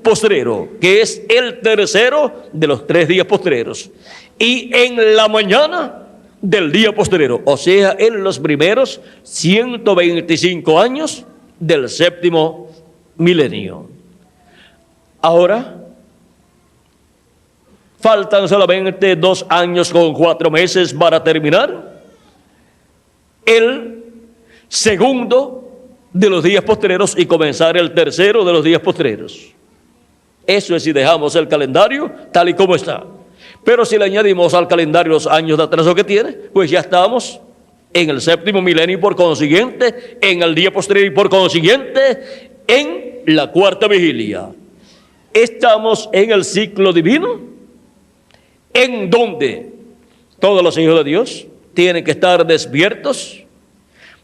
postrero, que es el tercero de los 3 días postreros, y en la mañana del día postrero, o sea, en los primeros 125 años del 7º milenio. Ahora faltan solamente 2 años con 4 meses para terminar el segundo de los días postreros y comenzar el tercero de los días postreros. Eso es si dejamos el calendario tal y como está. Pero si le añadimos al calendario los años de atraso que tiene, pues ya estamos en el 7º milenio, y por consiguiente en el día posterior, y por consiguiente en la 4ª vigilia. Estamos en el ciclo divino, en donde todos los hijos de Dios tienen que estar despiertos.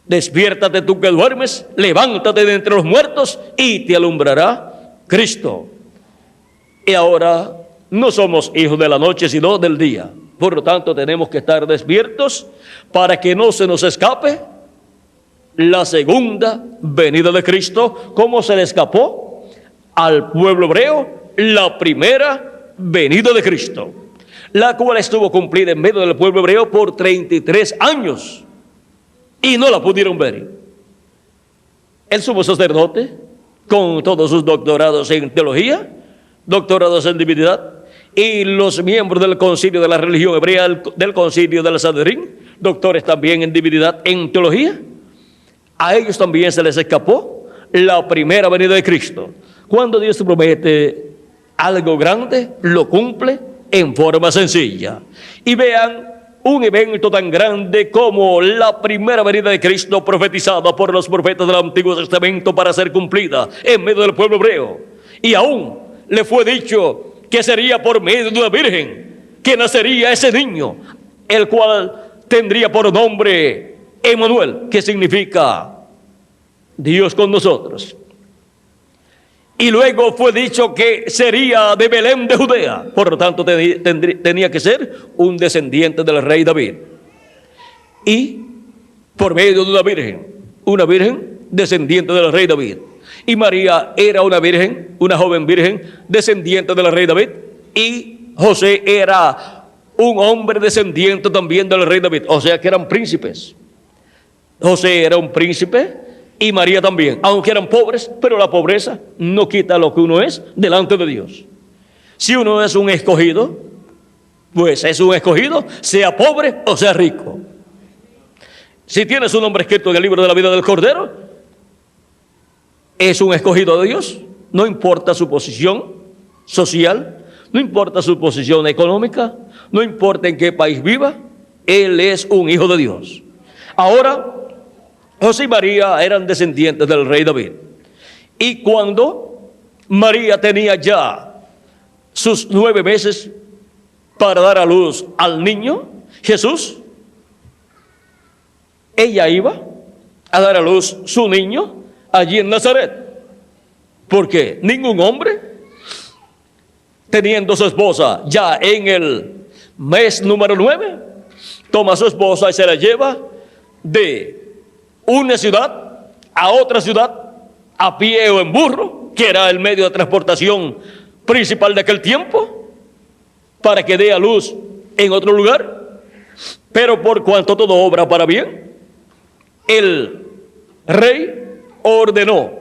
Despiértate tú que duermes, levántate de entre los muertos y te alumbrará Cristo. Y ahora no somos hijos de la noche, sino del día. Por lo tanto, tenemos que estar despiertos para que no se nos escape la segunda venida de Cristo, como se le escapó al pueblo hebreo la primera venida de Cristo, la cual estuvo cumplida en medio del pueblo hebreo por 33 años y no la pudieron ver. El sumo sacerdote, con todos sus doctorados en teología, doctorados en divinidad, y los miembros del concilio de la religión hebrea, del concilio del Sanedrín, doctores también en divinidad, en teología, a ellos también se les escapó la primera venida de Cristo. Cuando Dios te promete algo grande, lo cumple en forma sencilla. Y vean un evento tan grande como la primera venida de Cristo profetizada por los profetas del Antiguo Testamento para ser cumplida en medio del pueblo hebreo. Y aún le fue dicho que sería por medio de una virgen que nacería ese niño, el cual tendría por nombre Emmanuel, que significa Dios con nosotros. Y luego fue dicho que sería de Belén de Judea, por lo tanto tenía que ser un descendiente del rey David. Y por medio de una virgen descendiente del rey David. Y María era una virgen, una joven virgen descendiente del rey David. Y José era un hombre descendiente también del rey David, o sea que eran príncipes. José era un príncipe y María también, aunque eran pobres, pero la pobreza no quita lo que uno es delante de Dios. Si uno es un escogido, pues es un escogido, sea pobre o sea rico. Si tiene su nombre escrito en el libro de la vida del Cordero, es un escogido de Dios, no importa su posición social, no importa su posición económica, no importa en qué país viva, él es un hijo de Dios. Ahora, José y María eran descendientes del rey David. Y cuando María tenía ya sus 9 meses para dar a luz al niño Jesús, ella iba a dar a luz su niño allí en Nazaret. Porque ningún hombre, teniendo su esposa ya en el mes número 9, toma a su esposa y se la lleva de una ciudad a otra ciudad a pie o en burro, que era el medio de transportación principal de aquel tiempo, para que dé a luz en otro lugar. Pero por cuanto todo obra para bien, el rey ordenó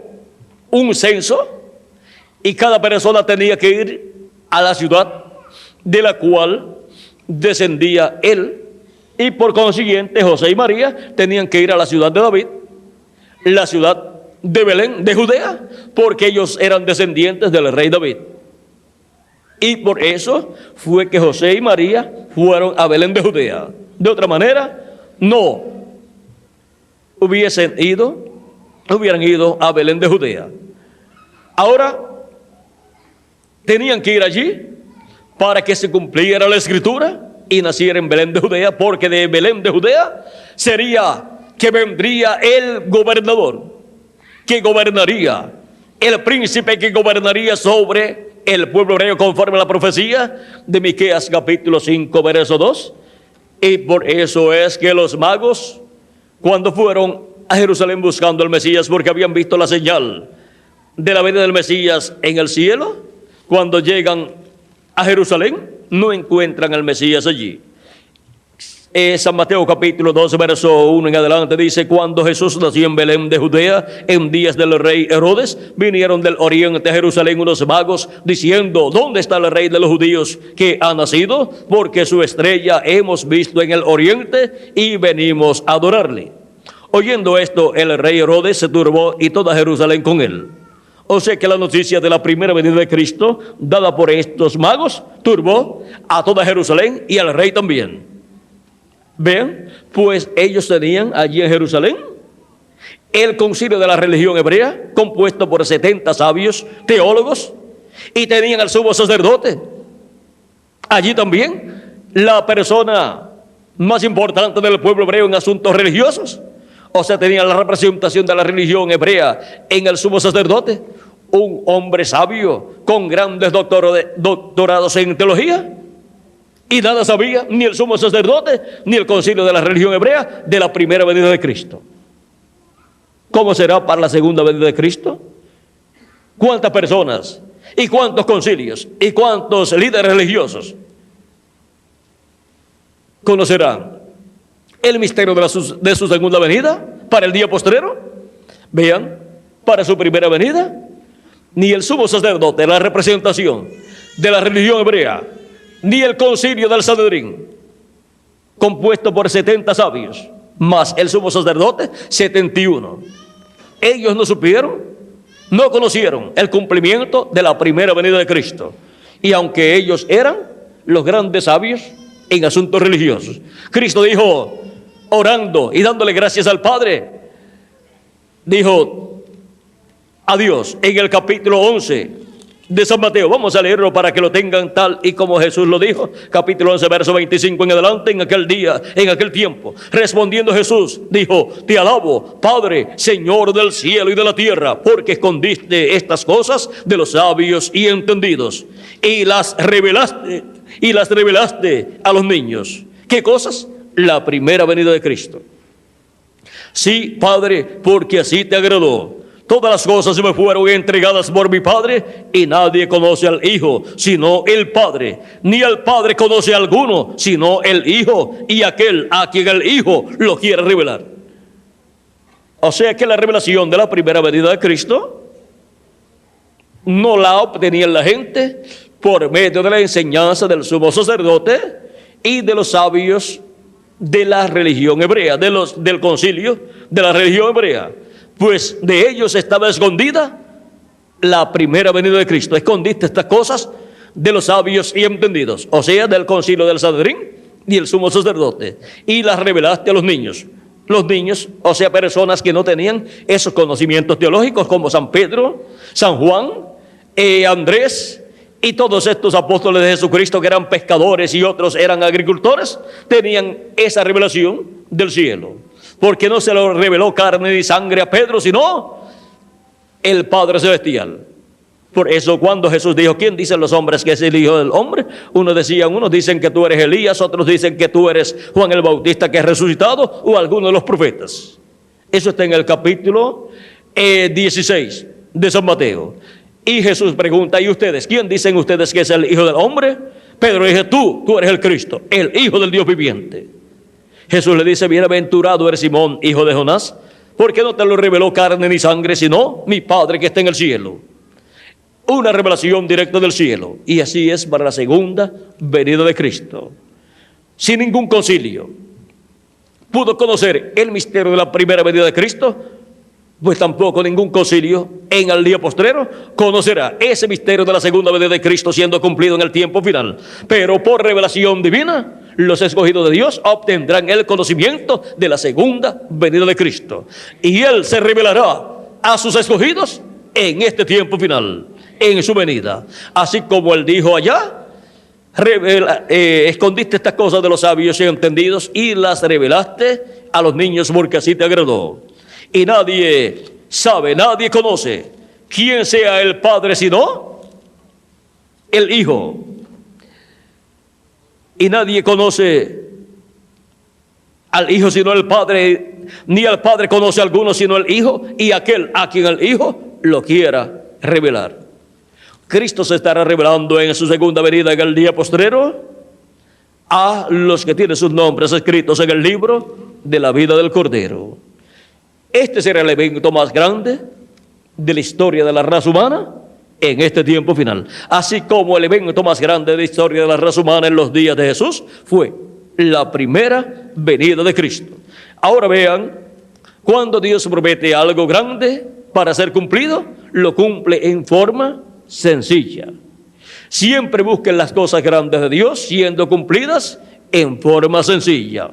un censo y cada persona tenía que ir a la ciudad de la cual descendía él. Y por consiguiente José y María tenían que ir a la ciudad de David, la ciudad de Belén de Judea, porque ellos eran descendientes del rey David. Y por eso fue que José y María fueron a Belén de Judea. De otra manera, no hubieran ido a Belén de Judea. Ahora, tenían que ir allí para que se cumpliera la escritura y naciera en Belén de Judea, porque de Belén de Judea sería que vendría el gobernador, que gobernaría, el príncipe que gobernaría sobre el pueblo hebreo conforme a la profecía de Miqueas capítulo 5 verso 2. Y por eso es que los magos, cuando fueron a Jerusalén buscando al Mesías, porque habían visto la señal de la venida del Mesías en el cielo, cuando llegan a Jerusalén no encuentran al Mesías allí. San Mateo capítulo 12 verso 1 en adelante dice: cuando Jesús nació en Belén de Judea en días del rey Herodes, vinieron del oriente a Jerusalén unos magos diciendo: ¿dónde está el rey de los judíos que ha nacido? Porque su estrella hemos visto en el oriente y venimos a adorarle. Oyendo esto, el rey Herodes se turbó y toda Jerusalén con él. O sea que la noticia de la primera venida de Cristo, dada por estos magos, turbó a toda Jerusalén y al rey también. Vean, pues ellos tenían allí en Jerusalén el concilio de la religión hebrea, compuesto por 70 sabios teólogos, y tenían al sumo sacerdote. Allí también la persona más importante del pueblo hebreo en asuntos religiosos. O sea, tenían la representación de la religión hebrea en el sumo sacerdote, un hombre sabio con grandes doctorados en teología, y nada sabía ni el sumo sacerdote ni el concilio de la religión hebrea de la primera venida de Cristo. ¿Cómo será para la segunda venida de Cristo? ¿Cuántas personas y cuántos concilios y cuántos líderes religiosos conocerán el misterio de su segunda venida para el día postrero? Vean, para su primera venida, ni el sumo sacerdote, la representación de la religión hebrea, ni el concilio del Sanedrín, compuesto por 70 sabios, más el sumo sacerdote, 71. Ellos no supieron, no conocieron el cumplimiento de la primera venida de Cristo. Y aunque ellos eran los grandes sabios en asuntos religiosos. Cristo dijo, orando y dándole gracias al Padre, dijo a Dios en el capítulo 11 de San Mateo. Vamos a leerlo para que lo tengan tal y como Jesús lo dijo. Capítulo 11, verso 25 en adelante. En aquel día, en aquel tiempo, respondiendo Jesús, dijo, te alabo, Padre, Señor del cielo y de la tierra, porque escondiste estas cosas de los sabios y entendidos, y las revelaste a los niños. ¿Qué cosas? La primera venida de Cristo. Sí, Padre, porque así te agradó. Todas las cosas me fueron entregadas por mi Padre, y nadie conoce al Hijo sino el Padre, ni al Padre conoce a alguno sino el Hijo, y aquel a quien el Hijo lo quiere revelar. O sea que la revelación de la primera venida de Cristo no la obtenía la gente por medio de la enseñanza del sumo sacerdote y de los sabios de la religión hebrea, del concilio de la religión hebrea. Pues de ellos estaba escondida la primera venida de Cristo. Escondiste estas cosas de los sabios y entendidos, o sea, del concilio del Sanedrín y el sumo sacerdote, y las revelaste a los niños. Los niños, o sea, personas que no tenían esos conocimientos teológicos, como San Pedro, San Juan, Andrés y todos estos apóstoles de Jesucristo, que eran pescadores y otros eran agricultores, tenían esa revelación del cielo. Porque no se lo reveló carne ni sangre a Pedro, sino el Padre Celestial. Por eso cuando Jesús dijo, ¿quién dicen los hombres que es el Hijo del Hombre? Unos dicen que tú eres Elías, otros dicen que tú eres Juan el Bautista que es resucitado, o alguno de los profetas. Eso está en el capítulo 16 de San Mateo. Y Jesús pregunta, ¿y ustedes? ¿Quién dicen ustedes que es el Hijo del Hombre? Pedro dice, tú eres el Cristo, el Hijo del Dios viviente. Jesús le dice, bienaventurado eres Simón, hijo de Jonás, porque no te lo reveló carne ni sangre, sino mi Padre que está en el cielo. Una revelación directa del cielo. Y así es para la segunda venida de Cristo. Sin ningún concilio pudo conocer el misterio de la primera venida de Cristo, pues tampoco ningún concilio en el día postrero conocerá ese misterio de la segunda venida de Cristo siendo cumplido en el tiempo final. Pero por revelación divina, los escogidos de Dios obtendrán el conocimiento de la segunda venida de Cristo. Y Él se revelará a sus escogidos en este tiempo final, en su venida. Así como Él dijo allá, escondiste estas cosas de los sabios y entendidos y las revelaste a los niños porque así te agradó. Y nadie sabe, nadie conoce quién sea el Padre sino el Hijo. Y nadie conoce al Hijo sino el Padre, ni al Padre conoce a alguno sino el Hijo, y aquel a quien el Hijo lo quiera revelar. Cristo se estará revelando en su segunda venida en el día postrero a los que tienen sus nombres escritos en el libro de la vida del Cordero. Este será el evento más grande de la historia de la raza humana en este tiempo final. Así como el evento más grande de la historia de la raza humana en los días de Jesús fue la primera venida de Cristo. Ahora vean, cuando Dios promete algo grande para ser cumplido, lo cumple en forma sencilla. Siempre busquen las cosas grandes de Dios siendo cumplidas en forma sencilla.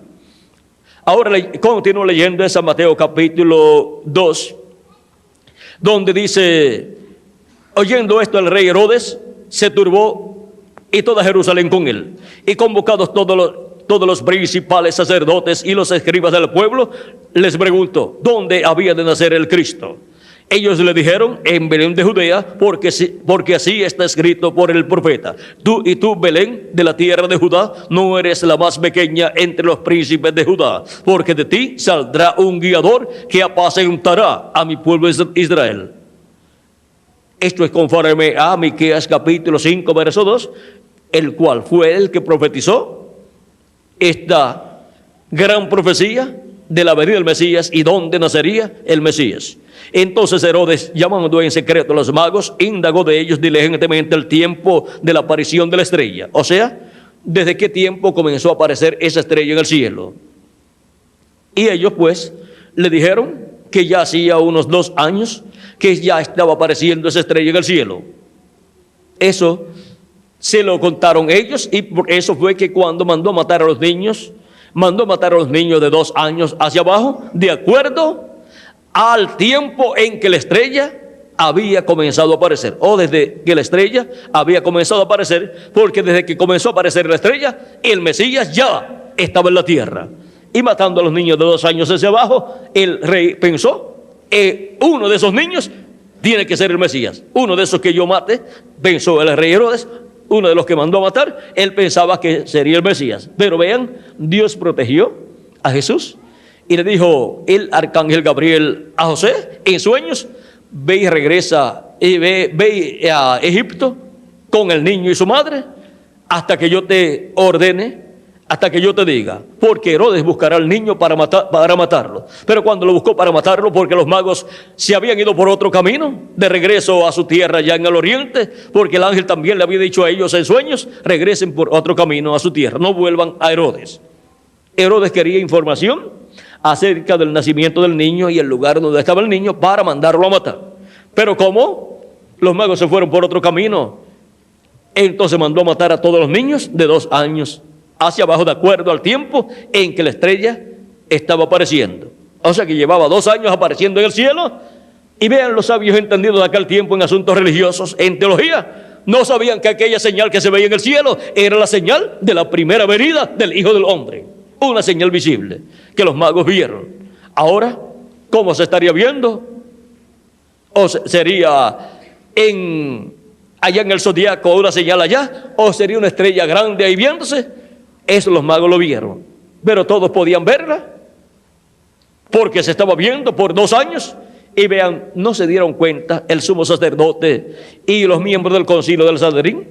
Ahora continúo leyendo en San Mateo capítulo 2, donde dice, oyendo esto el rey Herodes se turbó y toda Jerusalén con él. Y convocados todos los principales sacerdotes y los escribas del pueblo, les preguntó, ¿dónde había de nacer el Cristo? Ellos le dijeron, en Belén de Judea, porque así está escrito por el profeta. Tú, Belén, de la tierra de Judá, no eres la más pequeña entre los príncipes de Judá, porque de ti saldrá un guiador que apacentará a mi pueblo Israel. Esto es conforme a Miqueas capítulo 5, verso 2, el cual fue el que profetizó esta gran profecía de la venida del Mesías y dónde nacería el Mesías. Entonces Herodes, llamando en secreto a los magos, indagó de ellos diligentemente el tiempo de la aparición de la estrella. O sea, desde qué tiempo comenzó a aparecer esa estrella en el cielo. Y ellos pues le dijeron que ya hacía unos 2 años que ya estaba apareciendo esa estrella en el cielo. Eso Se lo contaron ellos, y por eso fue que cuando mandó a matar a los niños de 2 años hacia abajo, de acuerdo al tiempo en que la estrella había comenzado a aparecer, o desde que la estrella había comenzado a aparecer, porque desde que comenzó a aparecer la estrella, el Mesías ya estaba en la tierra. Y matando a los niños de 2 años hacia abajo, el rey pensó, uno de esos niños tiene que ser el Mesías. Uno de esos que yo mate, pensó el rey Herodes, uno de los que mandó a matar, él pensaba que sería el Mesías. Pero vean, Dios protegió a Jesús y le dijo el arcángel Gabriel a José en sueños: ve y regresa, y ve a Egipto con el niño y su madre hasta que yo te ordene, hasta que yo te diga, porque Herodes buscará al niño para matarlo. Pero cuando lo buscó para matarlo, porque los magos se habían ido por otro camino, de regreso a su tierra ya en el oriente, porque el ángel también le había dicho a ellos en sueños: regresen por otro camino a su tierra, no vuelvan a Herodes. Herodes quería información acerca del nacimiento del niño y el lugar donde estaba el niño para mandarlo a matar. Pero como los magos se fueron por otro camino, entonces mandó a matar a todos los niños de 2 años hacia abajo, de acuerdo al tiempo en que la estrella estaba apareciendo. O sea que llevaba 2 años apareciendo en el cielo. Y vean los sabios entendidos de aquel tiempo en asuntos religiosos, en teología, no sabían que aquella señal que se veía en el cielo era la señal de la primera venida del Hijo del Hombre, una señal visible que los magos vieron. Ahora, ¿cómo se estaría viendo? ¿O sería allá en el zodiaco una señal allá? ¿O sería una estrella grande ahí viéndose? Eso los magos lo vieron, pero todos podían verla porque se estaba viendo por 2 años. Y vean, no se dieron cuenta el sumo sacerdote y los miembros del concilio del Sanedrín,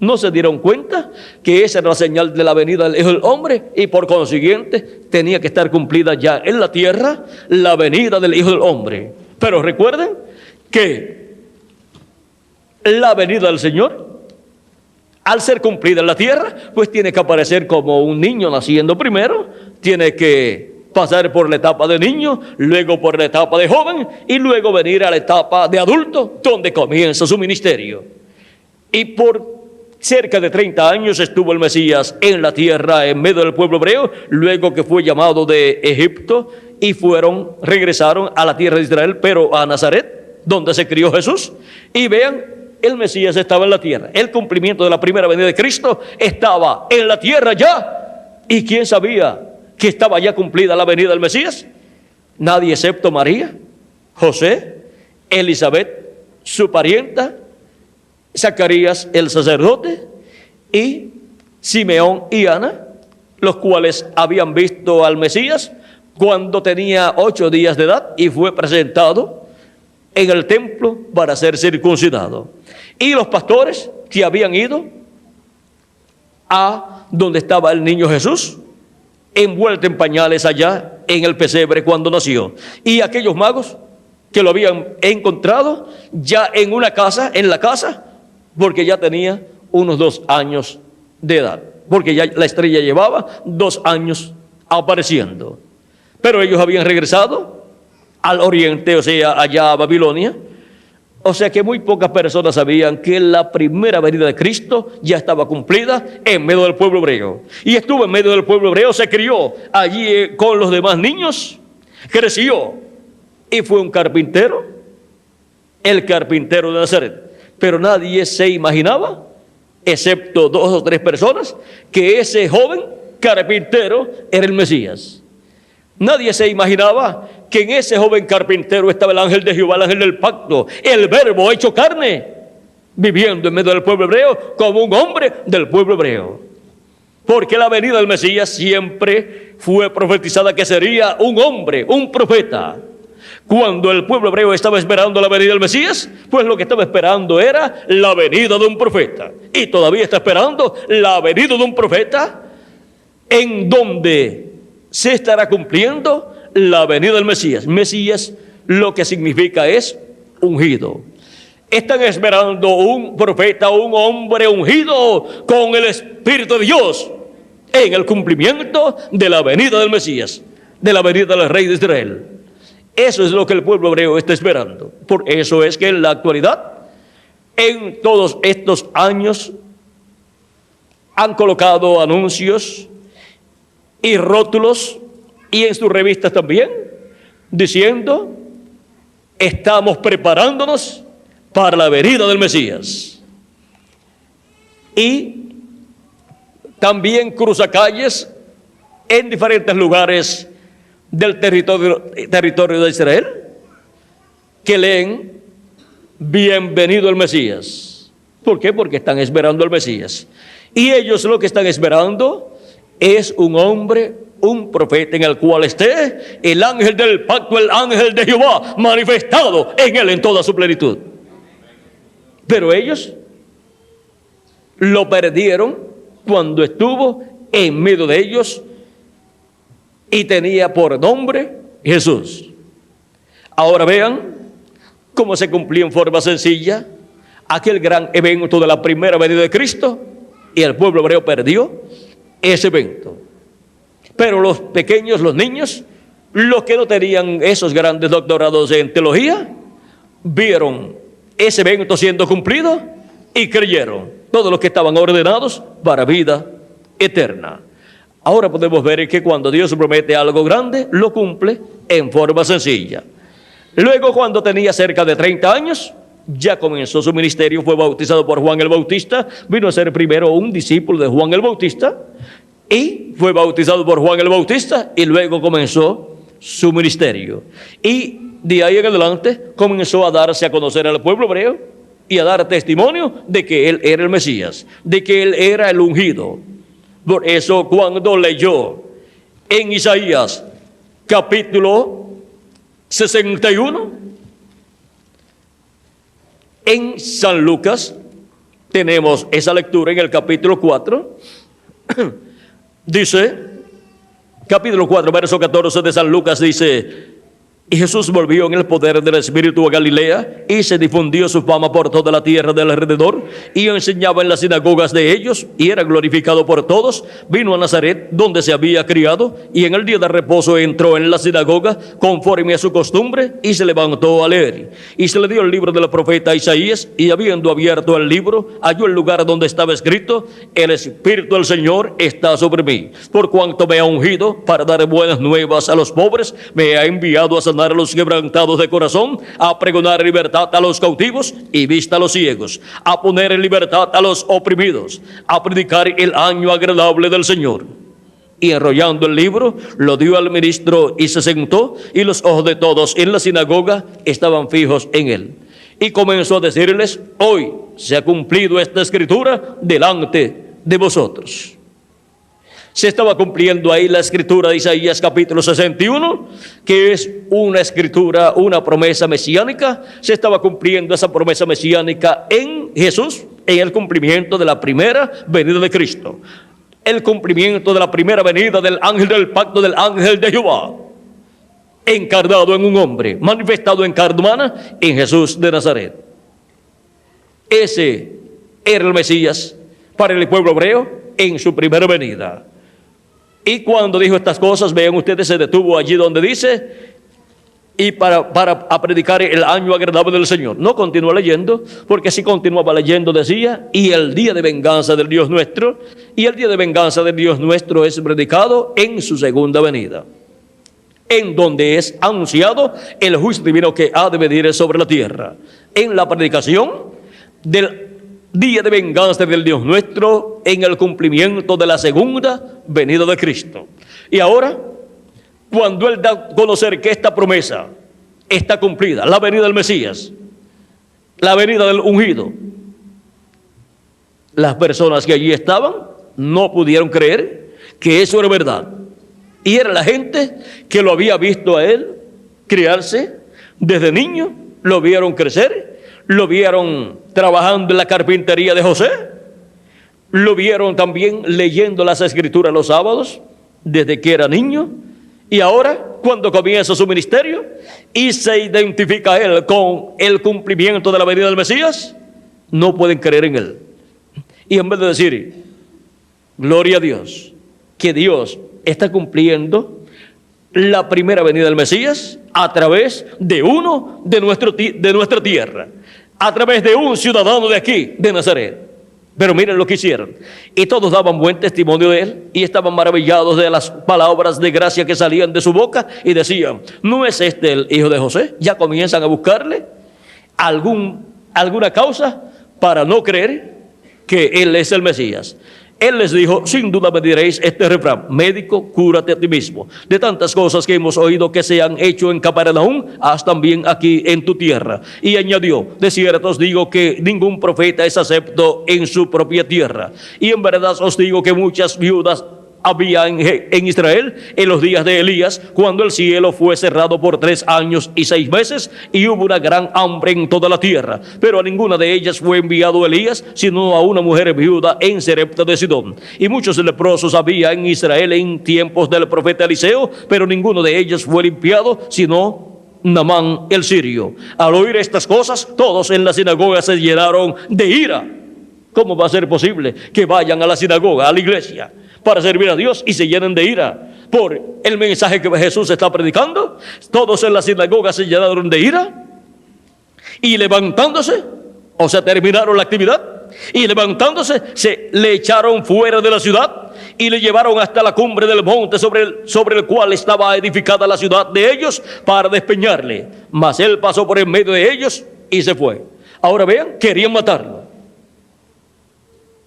no se dieron cuenta que esa era la señal de la venida del Hijo del Hombre, y por consiguiente tenía que estar cumplida ya en la tierra la venida del Hijo del Hombre. Pero recuerden que la venida del Señor, al ser cumplida en la tierra, pues tiene que aparecer como un niño naciendo primero, tiene que pasar por la etapa de niño, luego por la etapa de joven, y luego venir a la etapa de adulto, donde comienza su ministerio. Y por cerca de 30 años estuvo el Mesías en la tierra, en medio del pueblo hebreo, luego que fue llamado de Egipto, y regresaron a la tierra de Israel, pero a Nazaret, donde se crió Jesús. Y vean, el Mesías estaba en la tierra. El cumplimiento de la primera venida de Cristo estaba en la tierra ya. ¿Y quién sabía que estaba ya cumplida la venida del Mesías? Nadie excepto María, José, Elizabeth, su parienta, Zacarías el sacerdote, y Simeón y Ana, los cuales habían visto al Mesías cuando tenía 8 días de edad y fue presentado en el templo para ser circuncidado. Y los pastores que habían ido a donde estaba el niño Jesús, envuelto en pañales allá en el pesebre cuando nació. Y aquellos magos que lo habían encontrado ya en una casa, en la casa, porque ya tenía unos 2 años de edad, porque ya la estrella llevaba 2 años apareciendo. Pero ellos habían regresado al oriente, o sea, allá a Babilonia. O sea que muy pocas personas sabían que la primera venida de Cristo ya estaba cumplida en medio del pueblo hebreo. Y estuvo en medio del pueblo hebreo, se crió allí con los demás niños, creció y fue un carpintero, el carpintero de Nazaret. Pero nadie se imaginaba, excepto 2 o 3 personas, que ese joven carpintero era el Mesías. Nadie se imaginaba que en ese joven carpintero estaba el ángel de Jehová, el ángel del pacto, el verbo hecho carne, viviendo en medio del pueblo hebreo como un hombre del pueblo hebreo. Porque la venida del Mesías siempre fue profetizada que sería un hombre, un profeta. Cuando el pueblo hebreo estaba esperando la venida del Mesías, pues lo que estaba esperando era la venida de un profeta. Y todavía está esperando la venida de un profeta, en donde se estará cumpliendo la venida del Mesías. Mesías lo que significa es ungido. Están esperando un profeta, un hombre ungido con el Espíritu de Dios en el cumplimiento de la venida del Mesías, de la venida del Rey de Israel. Eso es lo que el pueblo hebreo está esperando. Por eso es que en la actualidad, en todos estos años han colocado anuncios y rótulos, y en sus revistas también, diciendo: estamos preparándonos para la venida del Mesías. Y también cruzacalles en diferentes lugares del territorio de Israel, que leen: bienvenido el Mesías. ¿Por qué? Porque están esperando al Mesías. Y ellos lo que están esperando es un hombre, un profeta en el cual esté el ángel del pacto, el ángel de Jehová, manifestado en él en toda su plenitud. Pero ellos lo perdieron cuando estuvo en medio de ellos y tenía por nombre Jesús. Ahora vean cómo se cumplió en forma sencilla aquel gran evento de la primera venida de Cristo, y el pueblo hebreo perdió ese evento. Pero los pequeños, los niños, los que no tenían esos grandes doctorados en teología, vieron ese evento siendo cumplido y creyeron, todos los que estaban ordenados para vida eterna. Ahora podemos ver que cuando Dios promete algo grande, lo cumple en forma sencilla. Luego, cuando tenía cerca de 30 años, ya comenzó su ministerio, fue bautizado por Juan el Bautista, vino a ser primero un discípulo de Juan el Bautista, y fue bautizado por Juan el Bautista, y luego comenzó su ministerio. Y de ahí en adelante comenzó a darse a conocer al pueblo hebreo y a dar testimonio de que él era el Mesías, de que él era el ungido. Por eso, cuando leyó en Isaías capítulo 61, en San Lucas tenemos esa lectura en el capítulo 4, dice, capítulo 4, verso 14 de San Lucas, dice: y Jesús volvió en el poder del Espíritu a Galilea, y se difundió su fama por toda la tierra del alrededor, y enseñaba en las sinagogas de ellos, y era glorificado por todos. Vino a Nazaret, donde se había criado, y en el día de reposo entró en la sinagoga, conforme a su costumbre, y se levantó a leer. Y se le dio el libro del profeta Isaías, y habiendo abierto el libro, halló el lugar donde estaba escrito: el Espíritu del Señor está sobre mí, por cuanto me ha ungido para dar buenas nuevas a los pobres, me ha enviado a sanar a los quebrantados de corazón, a pregonar libertad a los cautivos y vista a los ciegos, a poner en libertad a los oprimidos, a predicar el año agradable del Señor. Y enrollando el libro, lo dio al ministro y se sentó, y los ojos de todos en la sinagoga estaban fijos en él. Y comenzó a decirles: hoy se ha cumplido esta escritura delante de vosotros. Se estaba cumpliendo ahí la escritura de Isaías capítulo 61, que es una escritura, una promesa mesiánica. Se estaba cumpliendo esa promesa mesiánica en Jesús, en el cumplimiento de la primera venida de Cristo, el cumplimiento de la primera venida del ángel del pacto, del ángel de Jehová, encarnado en un hombre, manifestado en carne humana en Jesús de Nazaret. Ese era el Mesías para el pueblo hebreo en su primera venida. Y cuando dijo estas cosas, vean ustedes, se detuvo allí donde dice: y para predicar el año agradable del Señor. No continúa leyendo, porque si continuaba leyendo decía: y el día de venganza del Dios nuestro, y el día de venganza del Dios nuestro es predicado en su segunda venida, en donde es anunciado el juicio divino que ha de venir sobre la tierra. En la predicación del día de venganza del Dios nuestro, en el cumplimiento de la segunda venida de Cristo. Y ahora, cuando Él da a conocer que esta promesa está cumplida, la venida del Mesías, la venida del ungido, las personas que allí estaban no pudieron creer que eso era verdad. Y era la gente que lo había visto a Él criarse desde niño, lo vieron crecer, lo vieron trabajando en la carpintería de José, lo vieron también leyendo las escrituras los sábados desde que era niño, y ahora cuando comienza su ministerio y se identifica a él con el cumplimiento de la venida del Mesías, no pueden creer en él. Y en vez de decir: gloria a Dios, que Dios está cumpliendo la primera venida del Mesías a través de uno de nuestra tierra, a través de un ciudadano de aquí, de Nazaret. Pero miren lo que hicieron. Y todos daban buen testimonio de él y estaban maravillados de las palabras de gracia que salían de su boca y decían, ¿no es este el hijo de José? Ya comienzan a buscarle alguna causa para no creer que él es el Mesías. Él les dijo, sin duda me diréis este refrán, médico, cúrate a ti mismo. De tantas cosas que hemos oído que se han hecho en Capernaum, haz también aquí en tu tierra. Y añadió, de cierto os digo que ningún profeta es acepto en su propia tierra. Y en verdad os digo que muchas viudas había en Israel en los días de Elías, cuando el cielo fue cerrado por 3 años y 6 meses, y hubo una gran hambre en toda la tierra. Pero a ninguna de ellas fue enviado Elías, sino a una mujer viuda en Sarepta de Sidón. Y muchos leprosos había en Israel en tiempos del profeta Eliseo, pero ninguno de ellos fue limpiado, sino Naamán el sirio. Al oír estas cosas, todos en la sinagoga se llenaron de ira. ¿Cómo va a ser posible que vayan a la sinagoga, a la iglesia, para servir a Dios y se llenen de ira por el mensaje que Jesús está predicando? Todos en la sinagoga se llenaron de ira y levantándose, o sea, terminaron la actividad y levantándose, se le echaron fuera de la ciudad y le llevaron hasta la cumbre del monte sobre el cual estaba edificada la ciudad de ellos para despeñarle. Mas él pasó por en medio de ellos y se fue. Ahora vean, querían matarlo,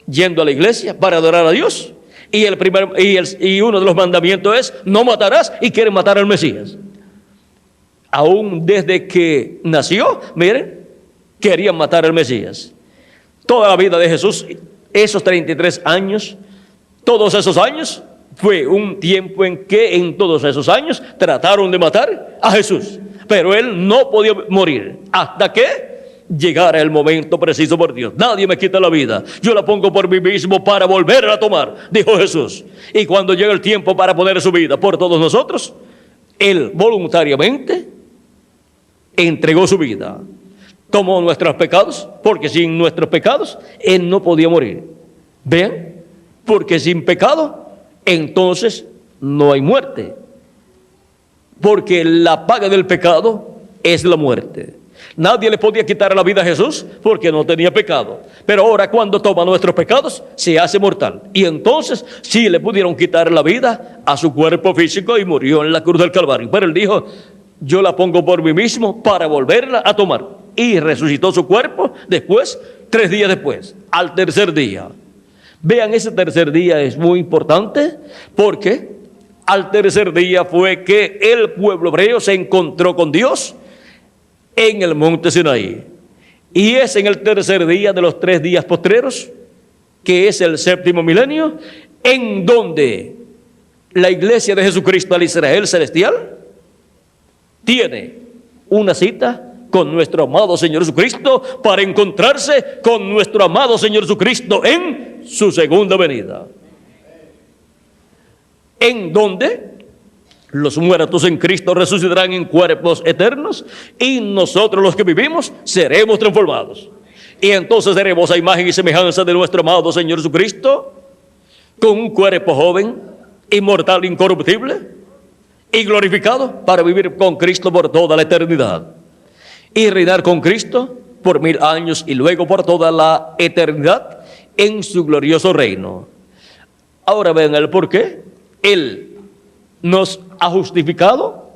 yendo a la iglesia para adorar a Dios. Y uno de los mandamientos es, no matarás, y quieren matar al Mesías. Aún desde que nació, miren, querían matar al Mesías. Toda la vida de Jesús, esos 33 años, todos esos años, fue un tiempo en que en todos esos años trataron de matar a Jesús. Pero él no podía morir hasta que llegara el momento preciso por Dios. Nadie me quita la vida, yo la pongo por mí mismo para volver a tomar, dijo Jesús. Y cuando llega el tiempo para poner su vida por todos nosotros, él voluntariamente entregó su vida, tomó nuestros pecados, porque sin nuestros pecados él no podía morir. Vean, porque sin pecado entonces no hay muerte, porque la paga del pecado es la muerte. Nadie le podía quitar la vida a Jesús porque no tenía pecado. Pero ahora cuando toma nuestros pecados se hace mortal. Y entonces sí le pudieron quitar la vida a su cuerpo físico y murió en la cruz del Calvario. Pero él dijo, yo la pongo por mí mismo para volverla a tomar. Y resucitó su cuerpo después, 3 días después, al tercer día. Vean, ese tercer día es muy importante porque al tercer día fue que el pueblo hebreo se encontró con Dios en el monte Sinaí. Y es en el tercer día de los 3 días postreros, que es el 7º milenio, en donde la iglesia de Jesucristo al Israel celestial tiene una cita con nuestro amado Señor Jesucristo para encontrarse con nuestro amado Señor Jesucristo en su segunda venida, en donde los muertos en Cristo resucitarán en cuerpos eternos y nosotros los que vivimos seremos transformados. Y entonces seremos a imagen y semejanza de nuestro amado Señor Jesucristo, con un cuerpo joven, inmortal, incorruptible y glorificado para vivir con Cristo por toda la eternidad y reinar con Cristo por 1000 años y luego por toda la eternidad en su glorioso reino. Ahora vean el por qué. Él nos ha justificado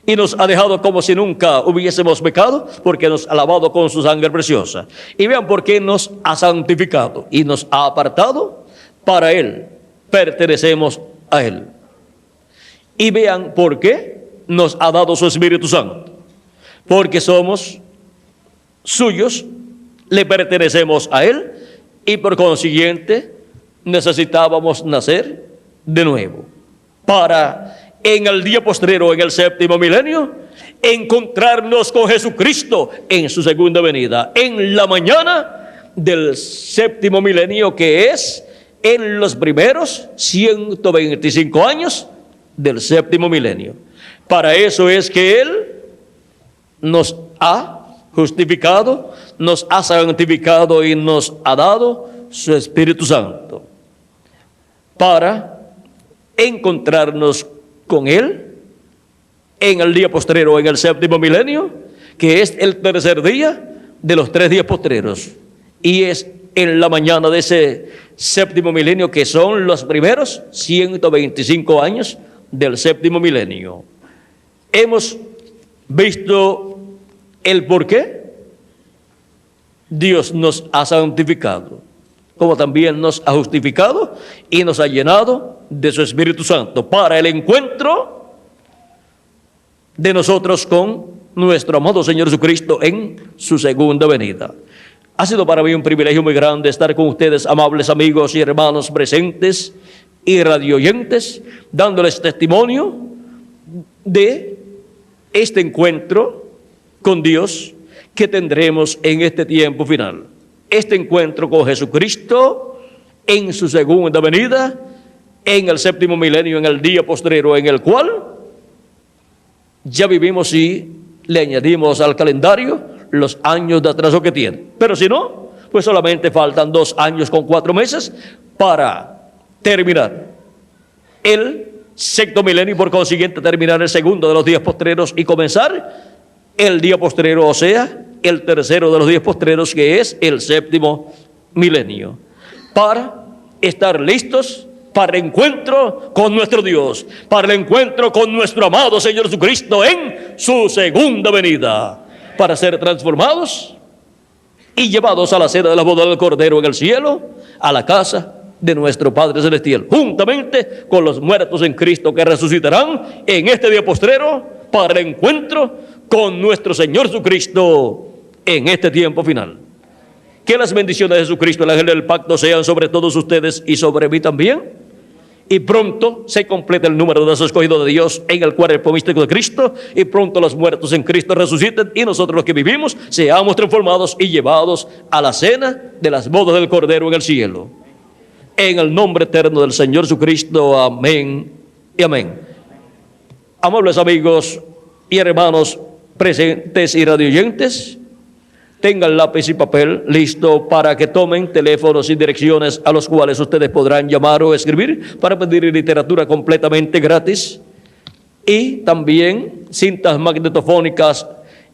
y nos ha dejado como si nunca hubiésemos pecado, porque nos ha lavado con su sangre preciosa. Y vean por qué nos ha santificado y nos ha apartado para Él. Pertenecemos a Él. Y vean por qué nos ha dado su Espíritu Santo. Porque somos suyos, le pertenecemos a Él y por consiguiente necesitábamos nacer de nuevo para en el día postrero, en el 7º milenio, encontrarnos con Jesucristo en su segunda venida, en la mañana del 7º milenio, que es en los primeros 125 años del 7º milenio. Para eso es que Él nos ha justificado, nos ha santificado y nos ha dado su Espíritu Santo para encontrarnos con Él en el día postrero, en el 7º milenio, que es el tercer día de los 3 días postreros. Y es en la mañana de ese séptimo milenio, que son los primeros 125 años del séptimo milenio. Hemos visto el por qué Dios nos ha santificado, como también nos ha justificado y nos ha llenado de su Espíritu Santo para el encuentro de nosotros con nuestro amado Señor Jesucristo en su segunda venida. Ha sido para mí un privilegio muy grande estar con ustedes, amables amigos y hermanos presentes y radioyentes, dándoles testimonio de este encuentro con Dios que tendremos en este tiempo final. Este encuentro con Jesucristo en su segunda venida, en el séptimo milenio, en el día postrero, en el cual ya vivimos y le añadimos al calendario los años de atraso que tiene. Pero si no, pues solamente faltan 2 años con 4 meses para terminar el sexto milenio y por consiguiente terminar el segundo de los días postreros y comenzar el día postrero, o sea, el tercero de los días postreros, que es el séptimo milenio, para estar listos para el encuentro con nuestro Dios, para el encuentro con nuestro amado Señor Jesucristo en su segunda venida, para ser transformados y llevados a la cena de la boda del Cordero en el cielo, a la casa de nuestro Padre Celestial, juntamente con los muertos en Cristo que resucitarán en este día postrero para el encuentro con nuestro Señor Jesucristo en este tiempo final. Que las bendiciones de Jesucristo, el ángel del pacto, sean sobre todos ustedes y sobre mí también. Y pronto se completa el número de los escogidos de Dios en el cuerpo místico de Cristo. Y pronto los muertos en Cristo resuciten y nosotros los que vivimos seamos transformados y llevados a la cena de las bodas del Cordero en el cielo. En el nombre eterno del Señor Jesucristo. Amén y amén. Amables amigos y hermanos presentes y radioyentes, tengan lápiz y papel listo para que tomen teléfonos y direcciones a los cuales ustedes podrán llamar o escribir para pedir literatura completamente gratis, y también cintas magnetofónicas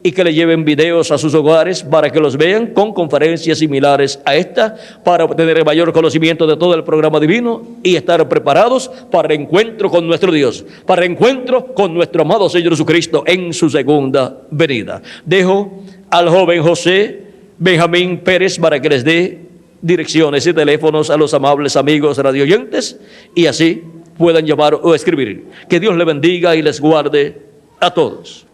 y que le lleven videos a sus hogares para que los vean con conferencias similares a esta, para obtener el mayor conocimiento de todo el programa divino y estar preparados para el encuentro con nuestro Dios, para el encuentro con nuestro amado Señor Jesucristo en su segunda venida. Dejo al joven José Benjamín Pérez para que les dé direcciones y teléfonos a los amables amigos radioyentes y así puedan llamar o escribir. Que Dios le bendiga y les guarde a todos.